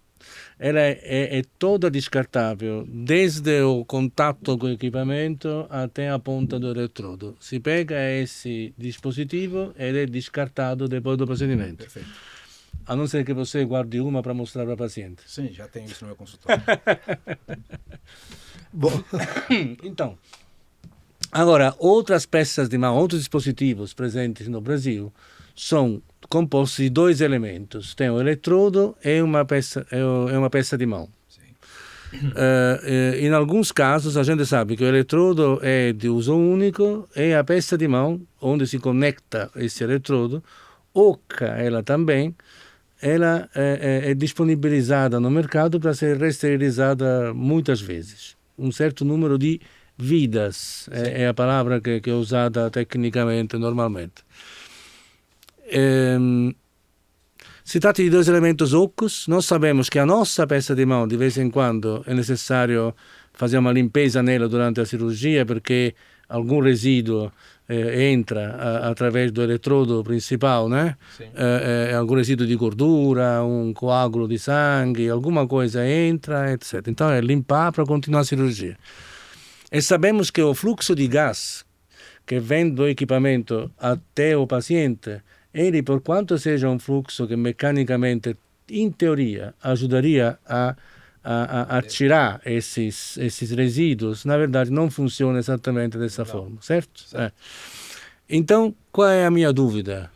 Ela é toda descartável, desde o contato com o equipamento até a ponta do eletrodo. Se pega esse dispositivo, ele é descartado depois do procedimento. Perfeito. A não ser que você guarde uma para mostrar para o paciente. Sim, já tenho isso no meu consultório. Bom, então, agora, outras peças de mão, outros dispositivos presentes no Brasil são compostos de 2 elementos. Tem o eletrodo e uma peça de mão. Em alguns casos, a gente sabe que o eletrodo é de uso único e a peça de mão, onde se conecta esse eletrodo, oca ela também, ela é disponibilizada no mercado para ser resterilizada muitas vezes. Um certo número de vidas é a palavra que é usada tecnicamente, normalmente. Si tratta di 2 elementos ocos. Nós sabemos que a nossa peça de mão, de vez em quando, é necessário fazer uma limpeza nela durante a cirurgia, porque algum resíduo entra através do eletrodo principal, né? Algum resíduo de gordura, um coágulo de sangue, alguma coisa entra, etc. Então é limpar para continuar a cirurgia. E sabemos que o fluxo de gás que vem do equipamento até o paciente, ele, por quanto seja um fluxo que mecanicamente em teoria, ajudaria a tirar esses resíduos, na verdade não funciona exatamente dessa forma, certo? Então, qual é a minha dúvida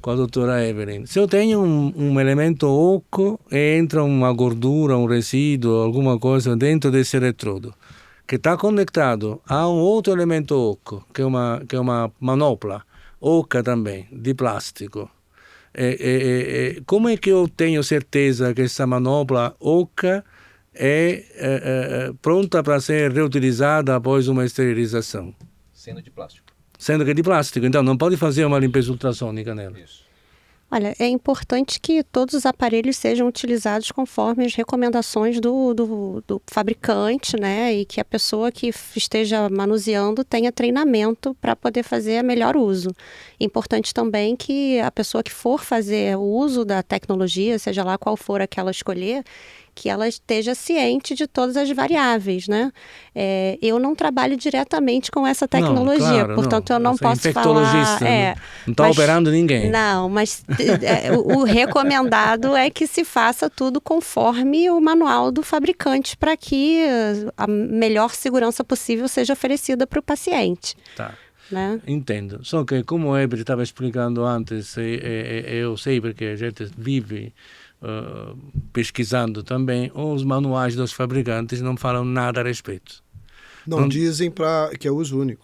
com a doutora Evelyn? Se eu tenho um elemento oco e entra uma gordura, um resíduo, alguma coisa dentro desse eletrodo, que está conectado a um outro elemento oco, que é uma manopla oca também, de plástico, como é que eu tenho certeza que essa manopla oca é pronta para ser reutilizada após uma esterilização? Sendo de plástico. Sendo que é de plástico, então não pode fazer uma limpeza ultrassônica nela. Isso. Olha, é importante que todos os aparelhos sejam utilizados conforme as recomendações do fabricante, né? E que a pessoa que esteja manuseando tenha treinamento para poder fazer melhor uso. Importante também que a pessoa que for fazer o uso da tecnologia, seja lá qual for a que ela escolher, que ela esteja ciente de todas as variáveis, né? Eu não trabalho diretamente com essa tecnologia, não, claro, portanto eu não Você é posso infectologista, falar... não está operando ninguém. Não, mas o recomendado é que se faça tudo conforme o manual do fabricante para que a melhor segurança possível seja oferecida para o paciente. Tá. Né? Entendo. Só que, como o Eber estava explicando antes, eu sei porque a gente vive pesquisando também, os manuais dos fabricantes não falam nada a respeito. Não dizem que é uso único.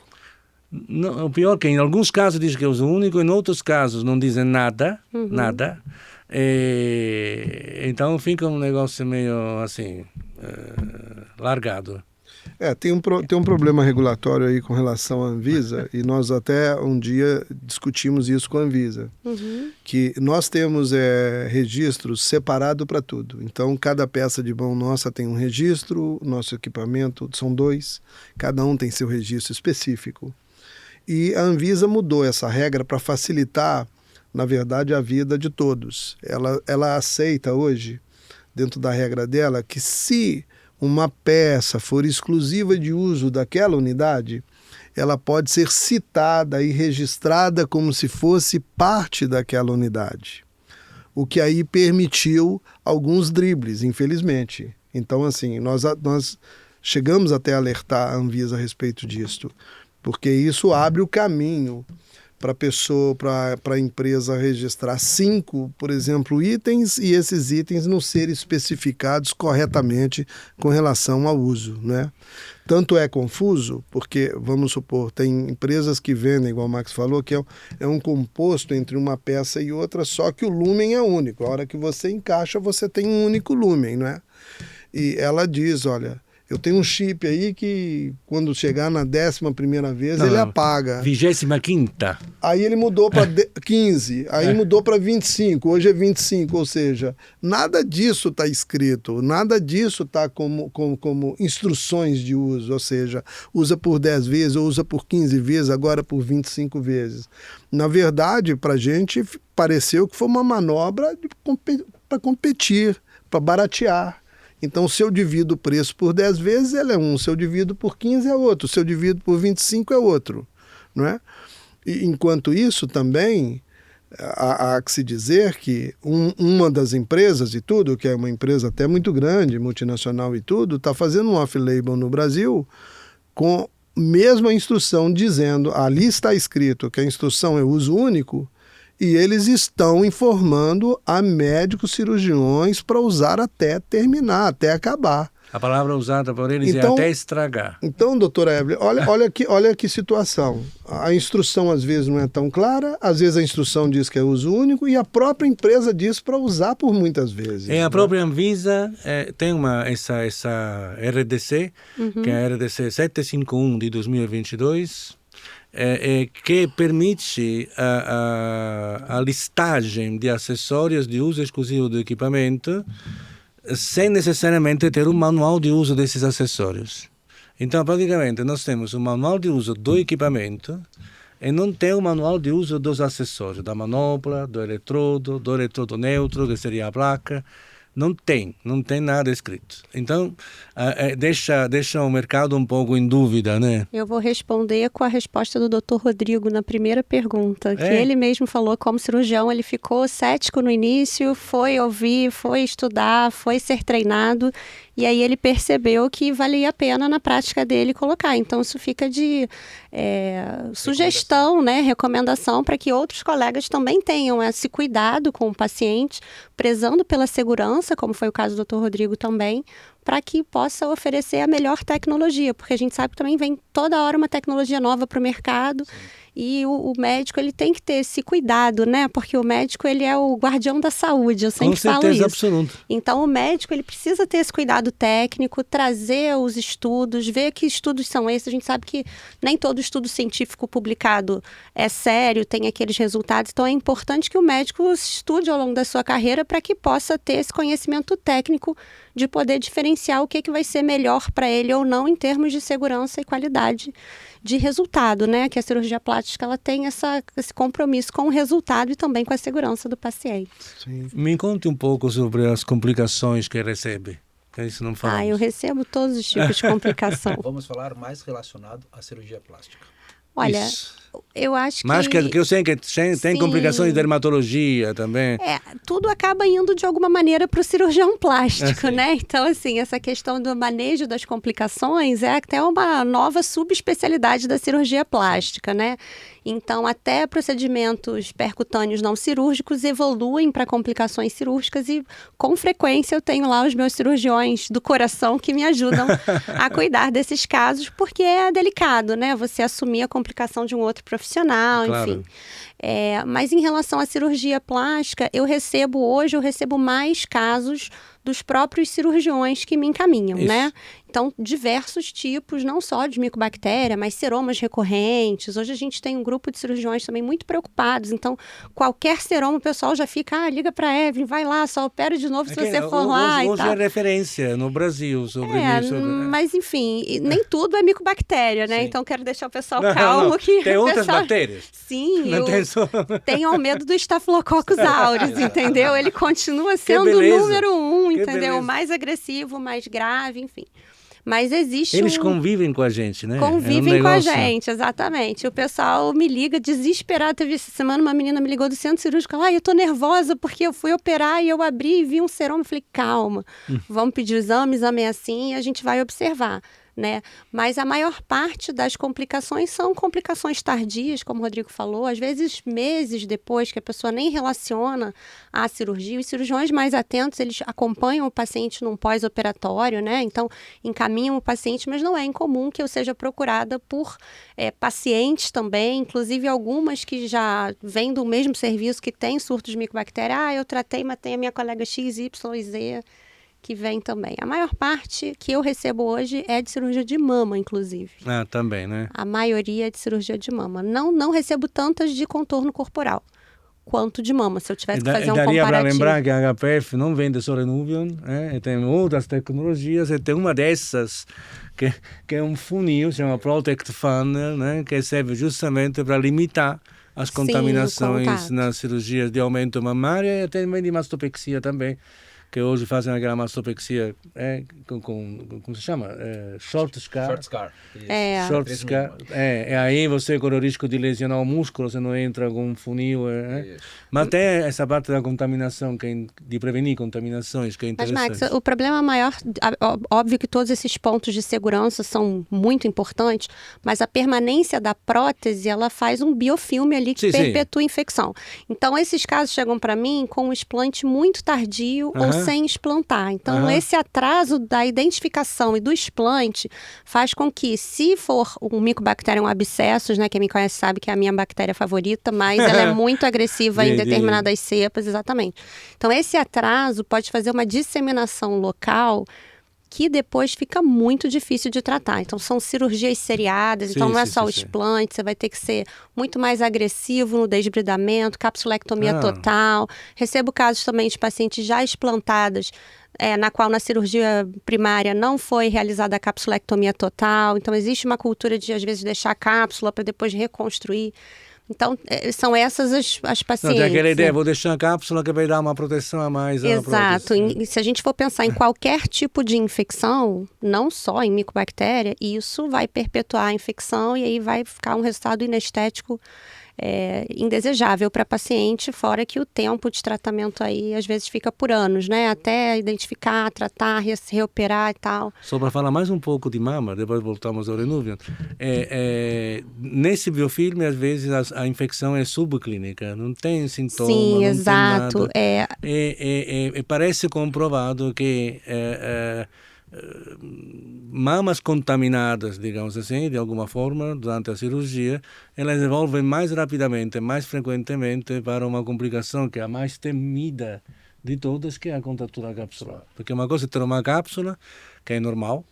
Não, o pior é que em alguns casos diz que é uso único, em outros casos não dizem nada, nada. Então fica um negócio meio assim, largado. Tem um problema regulatório aí com relação à Anvisa, e nós até um dia discutimos isso com a Anvisa, que nós temos registros separados para tudo. Então, cada peça de mão nossa tem um registro, nosso equipamento são 2, cada um tem seu registro específico. E a Anvisa mudou essa regra para facilitar, na verdade, a vida de todos. Ela aceita hoje, dentro da regra dela, que se uma peça for exclusiva de uso daquela unidade, ela pode ser citada e registrada como se fosse parte daquela unidade. O que aí permitiu alguns dribles, infelizmente. Então, assim, nós chegamos até a alertar a Anvisa a respeito disso, porque isso abre o caminho para a pessoa, para a empresa registrar 5, por exemplo, itens, e esses itens não serem especificados corretamente com relação ao uso, né? Tanto é confuso, porque, vamos supor, tem empresas que vendem, igual o Max falou, que é um composto entre uma peça e outra, só que o lúmen é único. A hora que você encaixa, você tem um único lúmen, né? E ela diz, olha, eu tenho um chip aí que quando chegar na 11ª vez ele apaga. 25ª. Aí ele mudou para 15, aí mudou para 25, hoje é 25, ou seja, nada disso está escrito, nada disso está como instruções de uso, ou seja, usa por 10 vezes ou usa por 15 vezes, agora por 25 vezes. Na verdade, para a gente pareceu que foi uma manobra para competir, para baratear. Então, se eu divido o preço por 10 vezes, ele é um. Se eu divido por 15, é outro. Se eu divido por 25, é outro. Não é? E, enquanto isso, também, há que se dizer que uma das empresas e tudo, que é uma empresa até muito grande, multinacional e tudo, está fazendo um off-label no Brasil com mesma instrução, dizendo, ali está escrito que a instrução é uso único, e eles estão informando a médicos cirurgiões para usar até terminar, até acabar. A palavra usada por eles é até estragar. Então, doutora Evelyn, olha que situação. A instrução às vezes não é tão clara, às vezes a instrução diz que é uso único e a própria empresa diz para usar por muitas vezes. A própria Anvisa tem essa RDC, que é a RDC 751 de 2022, que permite a listagem de acessórios de uso exclusivo do equipamento sem necessariamente ter um manual de uso desses acessórios. Então, praticamente, nós temos um manual de uso do equipamento e não tem um manual de uso dos acessórios, da manopla, do eletrodo neutro, que seria a placa, não tem nada escrito. Então, deixa o mercado um pouco em dúvida, né? Eu vou responder com a resposta do Dr. Rodrigo na primeira pergunta, que ele mesmo falou, como cirurgião, ele ficou cético no início, foi ouvir, foi estudar, foi ser treinado, e aí ele percebeu que valia a pena na prática dele colocar. Então, isso fica de sugestão, né, recomendação para que outros colegas também tenham esse cuidado com o paciente, prezando pela segurança, como foi o caso do Dr. Rodrigo também, para que possa oferecer a melhor tecnologia, porque a gente sabe que também vem toda hora uma tecnologia nova para o mercado. Sim. E o médico, ele tem que ter esse cuidado, né? Porque o médico, ele é o guardião da saúde, eu sempre falo isso. Com certeza absoluta. Então, o médico, ele precisa ter esse cuidado técnico, trazer os estudos, ver que estudos são esses. A gente sabe que nem todo estudo científico publicado é sério, tem aqueles resultados. Então, é importante que o médico estude ao longo da sua carreira para que possa ter esse conhecimento técnico de poder diferenciar o que vai ser melhor para ele ou não em termos de segurança e qualidade de resultado, né? Que a cirurgia plástica, ela tem esse compromisso com o resultado e também com a segurança do paciente. Sim. Me conte um pouco sobre as complicações que recebe. Que isso não falamos. Eu recebo todos os tipos de complicação. Vamos falar mais relacionado à cirurgia plástica. Olha, eu acho que... Mas que eu sei que tem complicações de dermatologia também. Tudo acaba indo de alguma maneira para o cirurgião plástico, né? Então, assim, essa questão do manejo das complicações é até uma nova subespecialidade da cirurgia plástica, né? Então, até procedimentos percutâneos não cirúrgicos evoluem para complicações cirúrgicas e, com frequência, eu tenho lá os meus cirurgiões do coração que me ajudam a cuidar desses casos, porque é delicado, né? Você assumir a complicação de um outro profissional, claro. Enfim. Mas em relação à cirurgia plástica, eu recebo mais casos dos próprios cirurgiões que me encaminham, né? Então, diversos tipos, não só de micobactéria, mas seromas recorrentes. Hoje a gente tem um grupo de cirurgiões também muito preocupados. Então, qualquer seroma, o pessoal já fica, liga para a Evelyn, vai lá, só opera de novo se você for lá e tal. Hoje é referência no Brasil sobre isso. Mas, enfim, nem tudo é micobactéria, né? Sim. Então, quero deixar o pessoal calmo. Não. Que tem outras bactérias? Sim, tenham medo do Staphylococcus aureus, entendeu? Ele continua sendo o número 1, entendeu? O mais agressivo, mais grave, enfim. Mas existe Eles convivem com a gente, né? Convivem com a gente, exatamente. O pessoal me liga desesperado. Teve essa semana uma menina me ligou do centro cirúrgico. Eu tô nervosa porque eu fui operar e eu abri e vi um seroma. Eu falei, calma, vamos pedir o exame é assim e a gente vai observar. Né? Mas a maior parte das complicações são complicações tardias, como o Rodrigo falou, às vezes meses depois que a pessoa nem relaciona à cirurgia. Os cirurgiões mais atentos, eles acompanham o paciente num pós-operatório, né? Então encaminham o paciente, mas não é incomum que eu seja procurada por pacientes também, inclusive algumas que já vêm do mesmo serviço que tem surto de micobactéria. Eu tratei, matei a minha colega X, Y e Z, que vem também. A maior parte que eu recebo hoje é de cirurgia de mama, inclusive. Também, né? A maioria é de cirurgia de mama. Não recebo tantas de contorno corporal quanto de mama, se eu tivesse que fazer um comparativo. Daria para lembrar que a HPF não vende só Renuvion, tem outras tecnologias, e tem uma dessas que é um funil, se chama Protect Funnel, né? Que serve justamente para limitar as contaminações nas cirurgias de aumento mamário e até de mastopexia também, que hoje fazem aquela mastopexia como se chama? Short scar. Short scar. Short scar. Aí você corre o risco de lesionar o músculo se não entra com um funil. Mas tem essa parte da contaminação, de prevenir contaminações, que é interessante. Mas, Max, o problema maior, óbvio que todos esses pontos de segurança são muito importantes, mas a permanência da prótese, ela faz um biofilme ali que perpetua a infecção. Então, esses casos chegam para mim com um explante muito tardio ou sem explantar. Então, esse atraso da identificação e do explante faz com que, se for um Mycobacterium abscessus, né, quem me conhece sabe que é a minha bactéria favorita, mas ela é muito agressiva em determinadas cepas, exatamente. Então, esse atraso pode fazer uma disseminação local que depois fica muito difícil de tratar. Então, são cirurgias seriadas, então não é só o explante, você vai ter que ser muito mais agressivo no desbridamento, capsulectomia total. Recebo casos também de pacientes já explantadas, na qual na cirurgia primária não foi realizada a capsulectomia total. Então, existe uma cultura de, às vezes, deixar a cápsula para depois reconstruir. Então, são essas as pacientes. Não, tem aquela ideia, vou deixar a cápsula que vai dar uma proteção a mais. Exato. E se a gente for pensar em qualquer tipo de infecção, não só em micobactéria, isso vai perpetuar a infecção e aí vai ficar um resultado inestético indesejável para a paciente, fora que o tempo de tratamento aí às vezes fica por anos, né? Até identificar, tratar, reoperar e tal. Só para falar mais um pouco de mama, depois voltamos ao Renuvion. Nesse biofilme, às vezes, a infecção é subclínica, não tem sintoma, Sim, não exato. tem nada. Parece comprovado que mamas contaminadas, digamos assim, de alguma forma, durante a cirurgia, elas evolvem mais rapidamente, mais frequentemente para uma complicação que é a mais temida de todas, que é a contratura capsular. Porque uma coisa é ter uma cápsula, que é normal,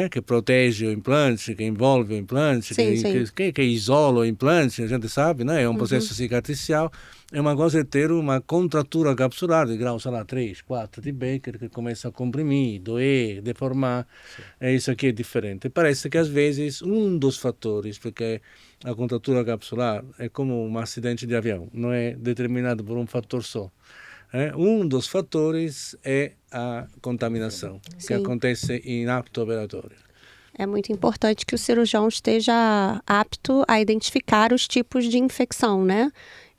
que protege o implante, que envolve o implante, que isola o implante, a gente sabe, né? É um processo cicatricial. É uma coisa é ter uma contratura capsular de grau, sei lá, 3, 4 de Becker, que começa a comprimir, doer, deformar. Isso aqui é diferente. Parece que às vezes um dos fatores, porque a contratura capsular é como um acidente de avião, não é determinado por um fator só. Um dos fatores é a contaminação, que acontece em acto operatório. É muito importante que o cirurgião esteja apto a identificar os tipos de infecção, né?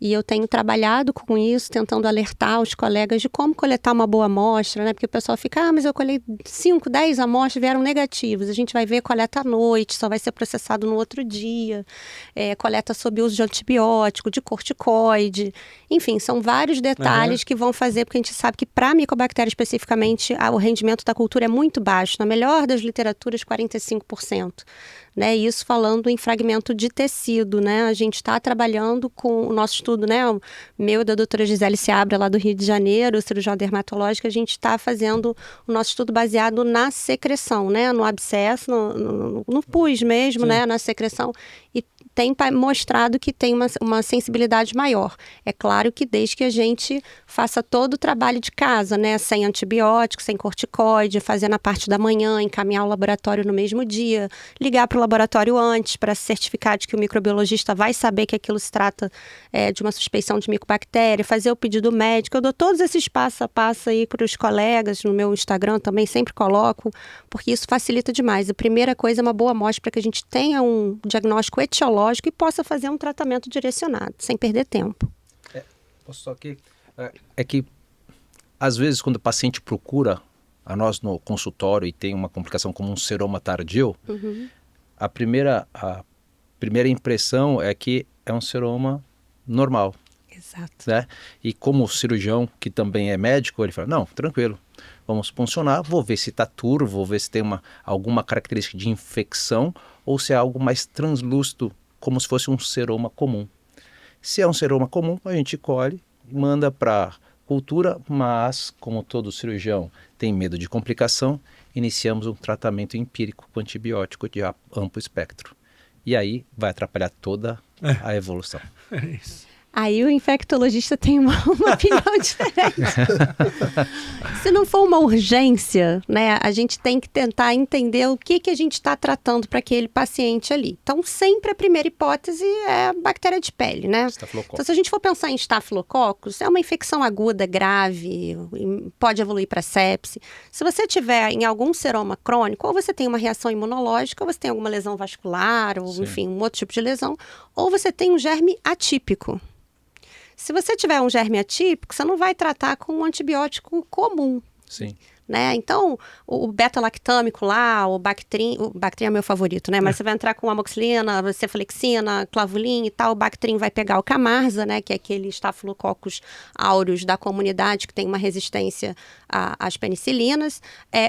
E eu tenho trabalhado com isso, tentando alertar os colegas de como coletar uma boa amostra, né? Porque o pessoal fica, mas eu colhei 5, 10 amostras, vieram negativos. A gente vai ver, coleta à noite, só vai ser processado no outro dia. Coleta sob uso de antibiótico, de corticoide. Enfim, são vários detalhes que vão fazer, porque a gente sabe que para micobactéria especificamente, o rendimento da cultura é muito baixo. Na melhor das literaturas, 45%. Né, isso falando em fragmento de tecido, né? A gente está trabalhando com o nosso estudo, né? O meu e da doutora Gisele Seabra, lá do Rio de Janeiro, cirurgião dermatológico, a gente está fazendo o nosso estudo baseado na secreção, né? No abscesso, no pus mesmo, né? Na secreção. E tem mostrado que tem uma sensibilidade maior. É claro que desde que a gente faça todo o trabalho de casa, né? Sem antibiótico, sem corticoide, fazer na parte da manhã, encaminhar o laboratório no mesmo dia, ligar para o laboratório antes para certificar de que o microbiologista vai saber que aquilo se trata de uma suspeição de micobactéria, fazer o pedido médico. Eu dou todos esses passo a passo aí para os colegas, no meu Instagram também sempre coloco, porque isso facilita demais. A primeira coisa é uma boa amostra para que a gente tenha um diagnóstico etiológico e possa fazer um tratamento direcionado, sem perder tempo. Só que que às vezes quando o paciente procura a nós no consultório e tem uma complicação como um seroma tardio, a primeira impressão é que é um seroma normal. Exato. Né? E como cirurgião, que também é médico, ele fala, não, tranquilo, vamos puncionar, vou ver se está turvo, vou ver se tem alguma característica de infecção ou se é algo mais translúcido, como se fosse um seroma comum. Se é um seroma comum, a gente colhe e manda para cultura, mas, como todo cirurgião tem medo de complicação, iniciamos um tratamento empírico com antibiótico de amplo espectro. E aí vai atrapalhar toda a evolução. É isso. Aí o infectologista tem uma opinião diferente. Se não for uma urgência, né, a gente tem que tentar entender o que a gente está tratando para aquele paciente ali. Então, sempre a primeira hipótese é a bactéria de pele, né? Então, se a gente for pensar em estafilococcus, é uma infecção aguda, grave, pode evoluir para sepse. Se você tiver em algum seroma crônico, ou você tem uma reação imunológica, ou você tem alguma lesão vascular, ou enfim, um outro tipo de lesão, ou você tem um germe atípico. Se você tiver um germe atípico, você não vai tratar com um antibiótico comum. Sim. Né? Então, o beta-lactâmico lá, o Bactrim é meu favorito, né? Mas você vai entrar com amoxicilina, cefalexina, clavulin e tal, o Bactrim vai pegar o Camarza, né? Que é aquele Staphylococcus aureus da comunidade que tem uma resistência às penicilinas.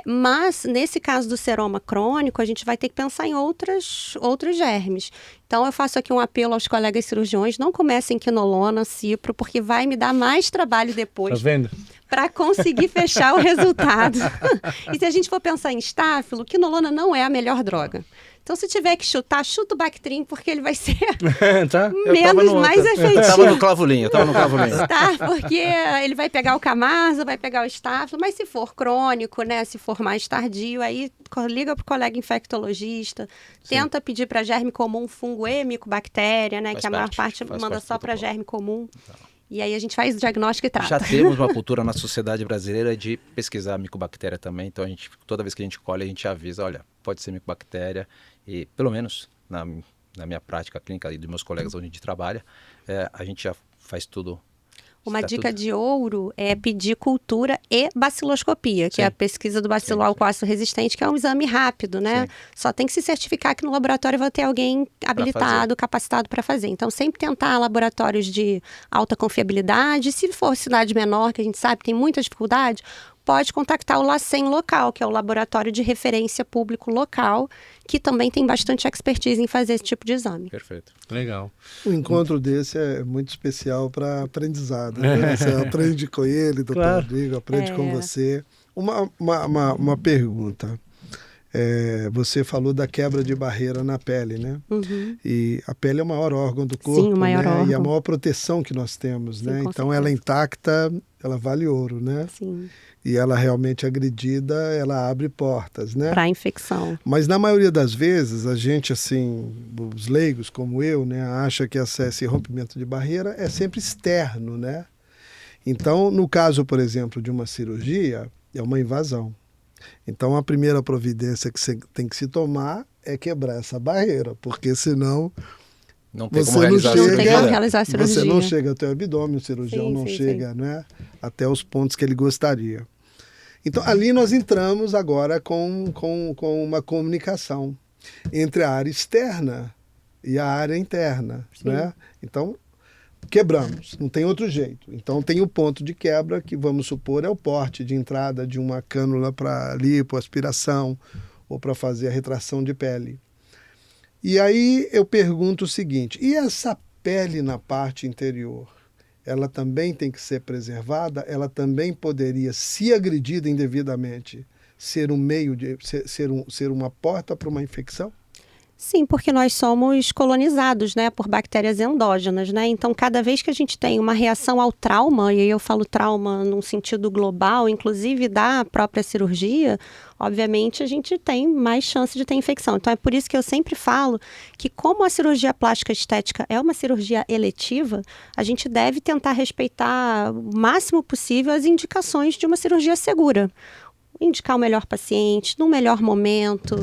Mas, nesse caso do seroma crônico, a gente vai ter que pensar em outros germes. Então, eu faço aqui um apelo aos colegas cirurgiões, não comecem quinolona, cipro, porque vai me dar mais trabalho depois. Tá vendo? para conseguir fechar o resultado. E se a gente for pensar em estáfilo, quinolona não é a melhor droga. Então, se tiver que chutar, chuta o Bactrim, porque ele vai ser mais efetivo. Eu tava no clavulinho, Tá, porque ele vai pegar o camarzo, vai pegar o estáfilo, mas se for crônico, né, se for mais tardio, aí liga pro colega infectologista, tenta pedir para germe comum, fungo e micobactéria, né, que a maior parte manda só para germe comum. E aí a gente faz o diagnóstico e trata. Já temos uma cultura na sociedade brasileira de pesquisar micobactéria também, então toda vez que a gente colhe, a gente avisa, olha, pode ser micobactéria, e pelo menos na minha prática clínica e dos meus colegas onde a gente trabalha, a gente já faz tudo. Uma dica de ouro é pedir cultura e baciloscopia, que é a pesquisa do bacilo alcoócito resistente, que é um exame rápido, né? Sim. Só tem que se certificar que no laboratório vai ter alguém habilitado, capacitado para fazer. Então, sempre tentar laboratórios de alta confiabilidade. Se for cidade menor, que a gente sabe que tem muita dificuldade, pode contactar o LACEN local, que é o Laboratório de Referência Público Local, que também tem bastante expertise em fazer esse tipo de exame. Perfeito. Legal. Um encontro desse é muito especial para aprendizado. Né? Você aprende com ele, doutor Rodrigo, aprende com você. Uma pergunta. Você falou da quebra de barreira na pele, né? Uhum. E a pele é o maior órgão do corpo, sim, o maior órgão. E a maior proteção que nós temos, sim, né? Então, certeza. ela intacta, ela vale ouro, né? Sim. E ela realmente agredida, ela abre portas, né? Para infecção. Mas na maioria das vezes, a gente, assim, os leigos como eu, né, acha que esse rompimento de barreira é sempre externo, né? Então, no caso, por exemplo, de uma cirurgia, é uma invasão. Então, a primeira providência que você tem que se tomar é quebrar essa barreira, porque senão não tem como realizar a cirurgia. Você não chega até o abdômen, o cirurgião não chega, né, até os pontos que ele gostaria. Então, ali nós entramos agora com uma comunicação entre a área externa e a área interna, né? Então, quebramos, não tem outro jeito. Então, tem o ponto de quebra, que vamos supor é o porte de entrada de uma cânula para lipoaspiração ou para fazer a retração de pele. E aí eu pergunto o seguinte, e essa pele na parte interior? Ela também tem que ser preservada, ela também poderia, se agredida indevidamente, ser um meio de ser uma porta para uma infecção? Sim, porque nós somos colonizados, né, por bactérias endógenas, né? Então, cada vez que a gente tem uma reação ao trauma, e aí eu falo trauma num sentido global, inclusive da própria cirurgia, obviamente a gente tem mais chance de ter infecção. Então, é por isso que eu sempre falo que, como a cirurgia plástica estética é uma cirurgia eletiva, a gente deve tentar respeitar o máximo possível as indicações de uma cirurgia segura. Indicar o melhor paciente, no melhor momento,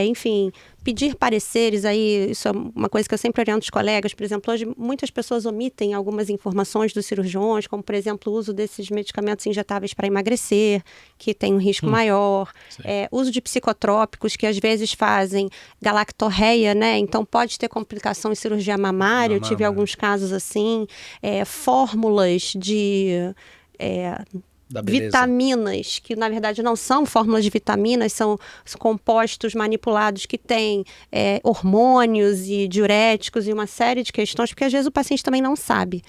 enfim, pedir pareceres aí, isso é uma coisa que eu sempre oriento os colegas. Por exemplo, hoje muitas pessoas omitem algumas informações dos cirurgiões, como, por exemplo, o uso desses medicamentos injetáveis para emagrecer, que tem um risco maior, uso de psicotrópicos, que às vezes fazem galactorreia, né? Então pode ter complicação em cirurgia mamária, eu tive alguns casos assim, fórmulas de... vitaminas, que na verdade não são fórmulas de vitaminas, são compostos manipulados que têm hormônios e diuréticos e uma série de questões, porque às vezes o paciente também não sabe.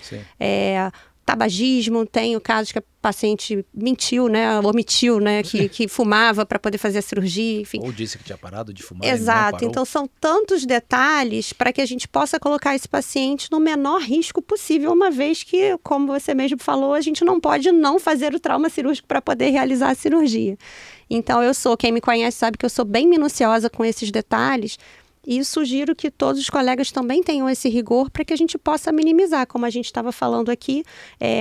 Tabagismo, tem o caso que a paciente mentiu, né, omitiu, né, que fumava para poder fazer a cirurgia, enfim. Ou disse que tinha parado de fumar. Exato, então são tantos detalhes para que a gente possa colocar esse paciente no menor risco possível, uma vez que, como você mesmo falou, a gente não pode não fazer o trauma cirúrgico para poder realizar a cirurgia. Então quem me conhece sabe que eu sou bem minuciosa com esses detalhes, e sugiro que todos os colegas também tenham esse rigor para que a gente possa minimizar. Como a gente estava falando aqui,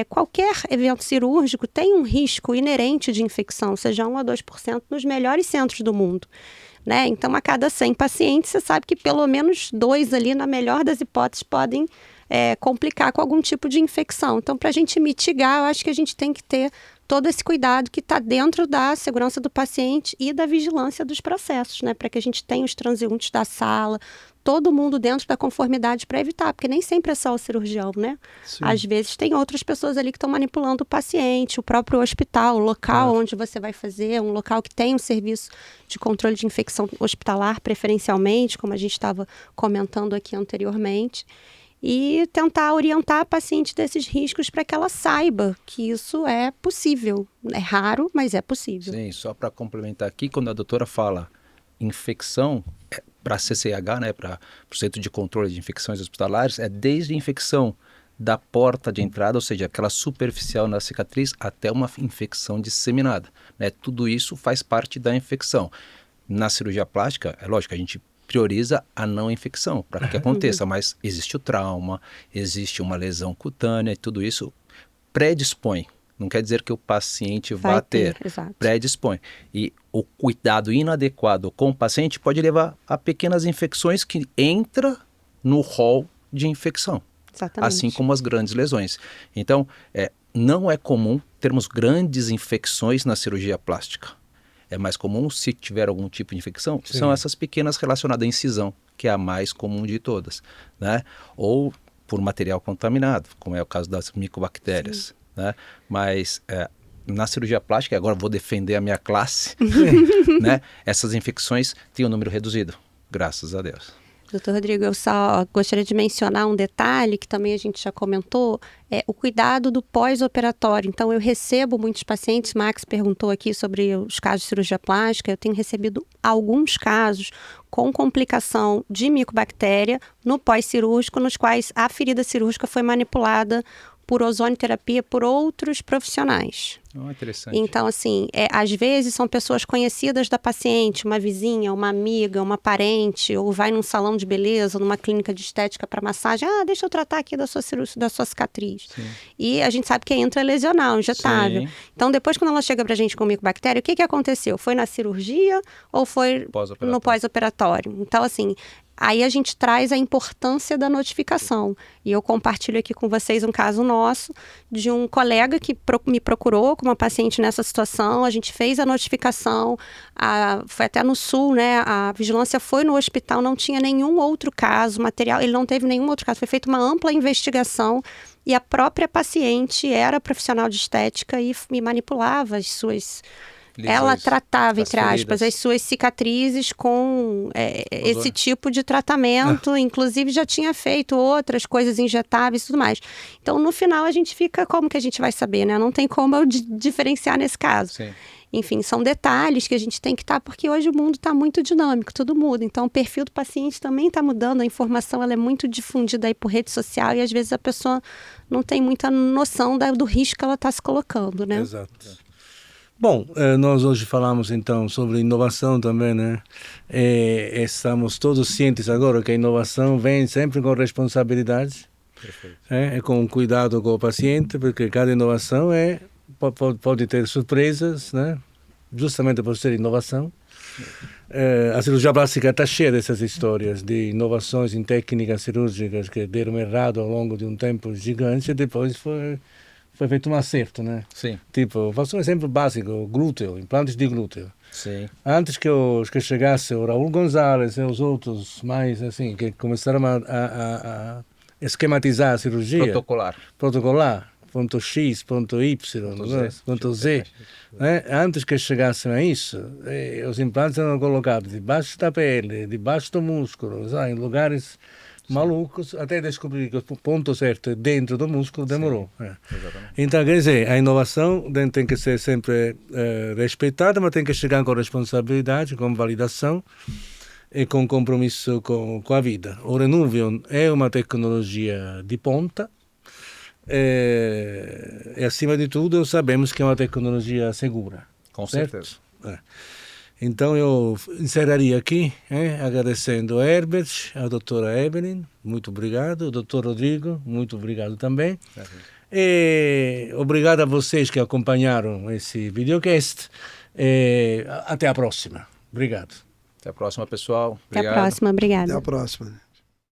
qualquer evento cirúrgico tem um risco inerente de infecção, seja 1 a 2% nos melhores centros do mundo. Né? Então, a cada 100 pacientes, você sabe que pelo menos 2 ali, na melhor das hipóteses, podem complicar com algum tipo de infecção. Então, para a gente mitigar, eu acho que a gente tem que ter todo esse cuidado que está dentro da segurança do paciente e da vigilância dos processos, né? Para que a gente tenha os transeuntes da sala, todo mundo dentro da conformidade para evitar, porque nem sempre é só o cirurgião, né? Sim. Às vezes tem outras pessoas ali que estão manipulando o paciente, o próprio hospital, o local onde você vai fazer, um local que tem um serviço de controle de infecção hospitalar, preferencialmente, como a gente estava comentando aqui anteriormente. e tentar orientar a paciente desses riscos para que ela saiba que isso é possível. É raro, mas é possível. Sim, só para complementar aqui, quando a doutora fala infecção, para CCH, né, para o Centro de Controle de Infecções Hospitalares, é desde a infecção da porta de entrada, ou seja, aquela superficial na cicatriz, até uma infecção disseminada, né? Tudo isso faz parte da infecção. Na cirurgia plástica, é lógico, a gente prioriza a não infecção para que aconteça, mas existe o trauma, existe uma lesão cutânea e tudo isso predispõe. Não quer dizer que o paciente vá ter, predispõe. E o cuidado inadequado com o paciente pode levar a pequenas infecções que entram no rol de infecção. Exatamente. Assim como as grandes lesões. Então, não é comum termos grandes infecções na cirurgia plástica. É mais comum, se tiver algum tipo de infecção, Sim. são essas pequenas relacionadas à incisão, que é a mais comum de todas, né? Ou por material contaminado, como é o caso das micobactérias, né? Mas na cirurgia plástica, agora vou defender a minha classe, né? Essas infecções têm um número reduzido, graças a Deus. Doutor Rodrigo, eu só gostaria de mencionar um detalhe que também a gente já comentou, é o cuidado do pós-operatório. Então, eu recebo muitos pacientes, Max perguntou aqui sobre os casos de cirurgia plástica, eu tenho recebido alguns casos com complicação de micobactéria no pós-cirúrgico, nos quais a ferida cirúrgica foi manipulada por ozonioterapia por outros profissionais. Interessante. Então, assim, às vezes são pessoas conhecidas da paciente, uma vizinha, uma amiga, uma parente, ou vai num salão de beleza, numa clínica de estética para massagem, deixa eu tratar aqui da sua cicatriz. Sim. E a gente sabe que é intralesional, injetável. Sim. Então, depois quando ela chega pra gente com micobactéria, o que aconteceu? Foi na cirurgia ou foi no pós-operatório? Então, assim, aí a gente traz a importância da notificação. E eu compartilho aqui com vocês um caso nosso de um colega que me procurou com uma paciente nessa situação. A gente fez a notificação, foi até no sul, né? A vigilância foi no hospital, não tinha nenhum outro caso, material, ele não teve nenhum outro caso. Foi feita uma ampla investigação e a própria paciente era profissional de estética e me manipulava as suas... Ela tratava, entre aspas, as suas cicatrizes com esse tipo de tratamento, inclusive já tinha feito outras coisas injetáveis e tudo mais. Então, no final, a gente fica, como que a gente vai saber, né? Não tem como eu diferenciar nesse caso. Sim. Enfim, são detalhes que a gente tem que estar, porque hoje o mundo está muito dinâmico, tudo muda. Então, o perfil do paciente também está mudando, a informação ela é muito difundida aí por rede social e às vezes a pessoa não tem muita noção do risco que ela está se colocando, né? Exato. Bom, nós hoje falamos então sobre inovação também, né? Estamos todos cientes agora que a inovação vem sempre com responsabilidade, com cuidado com o paciente, porque cada inovação pode ter surpresas, né? Justamente por ser inovação. A cirurgia plástica está cheia dessas histórias de inovações em técnicas cirúrgicas que deram errado ao longo de um tempo gigante e depois foi feito um acerto, né? Sim. Tipo, faço um exemplo básico, glúteo, implantes de glúteo. Sim. Antes que chegasse o Raul Gonzalez e os outros mais assim, que começaram a esquematizar a cirurgia. Protocolar. Ponto X, ponto Y, ponto Z. Né? Antes que chegassem a isso, os implantes eram colocados debaixo da pele, debaixo do músculo, sabe? Em lugares malucos, até descobrir que o ponto certo é dentro do músculo, demorou. Então, quer dizer, a inovação tem que ser sempre respeitada, mas tem que chegar com responsabilidade, com validação e com compromisso com a vida. O Renuvion é uma tecnologia de ponta e, acima de tudo, sabemos que é uma tecnologia segura. Com certeza. Então eu encerraria aqui, agradecendo a Herbert, a doutora Evelyn, muito obrigado, o doutor Rodrigo, muito obrigado também. E obrigado a vocês que acompanharam esse videocast. Até a próxima. Obrigado. Até a próxima, pessoal. Obrigado. Até a próxima, obrigada. Até a próxima.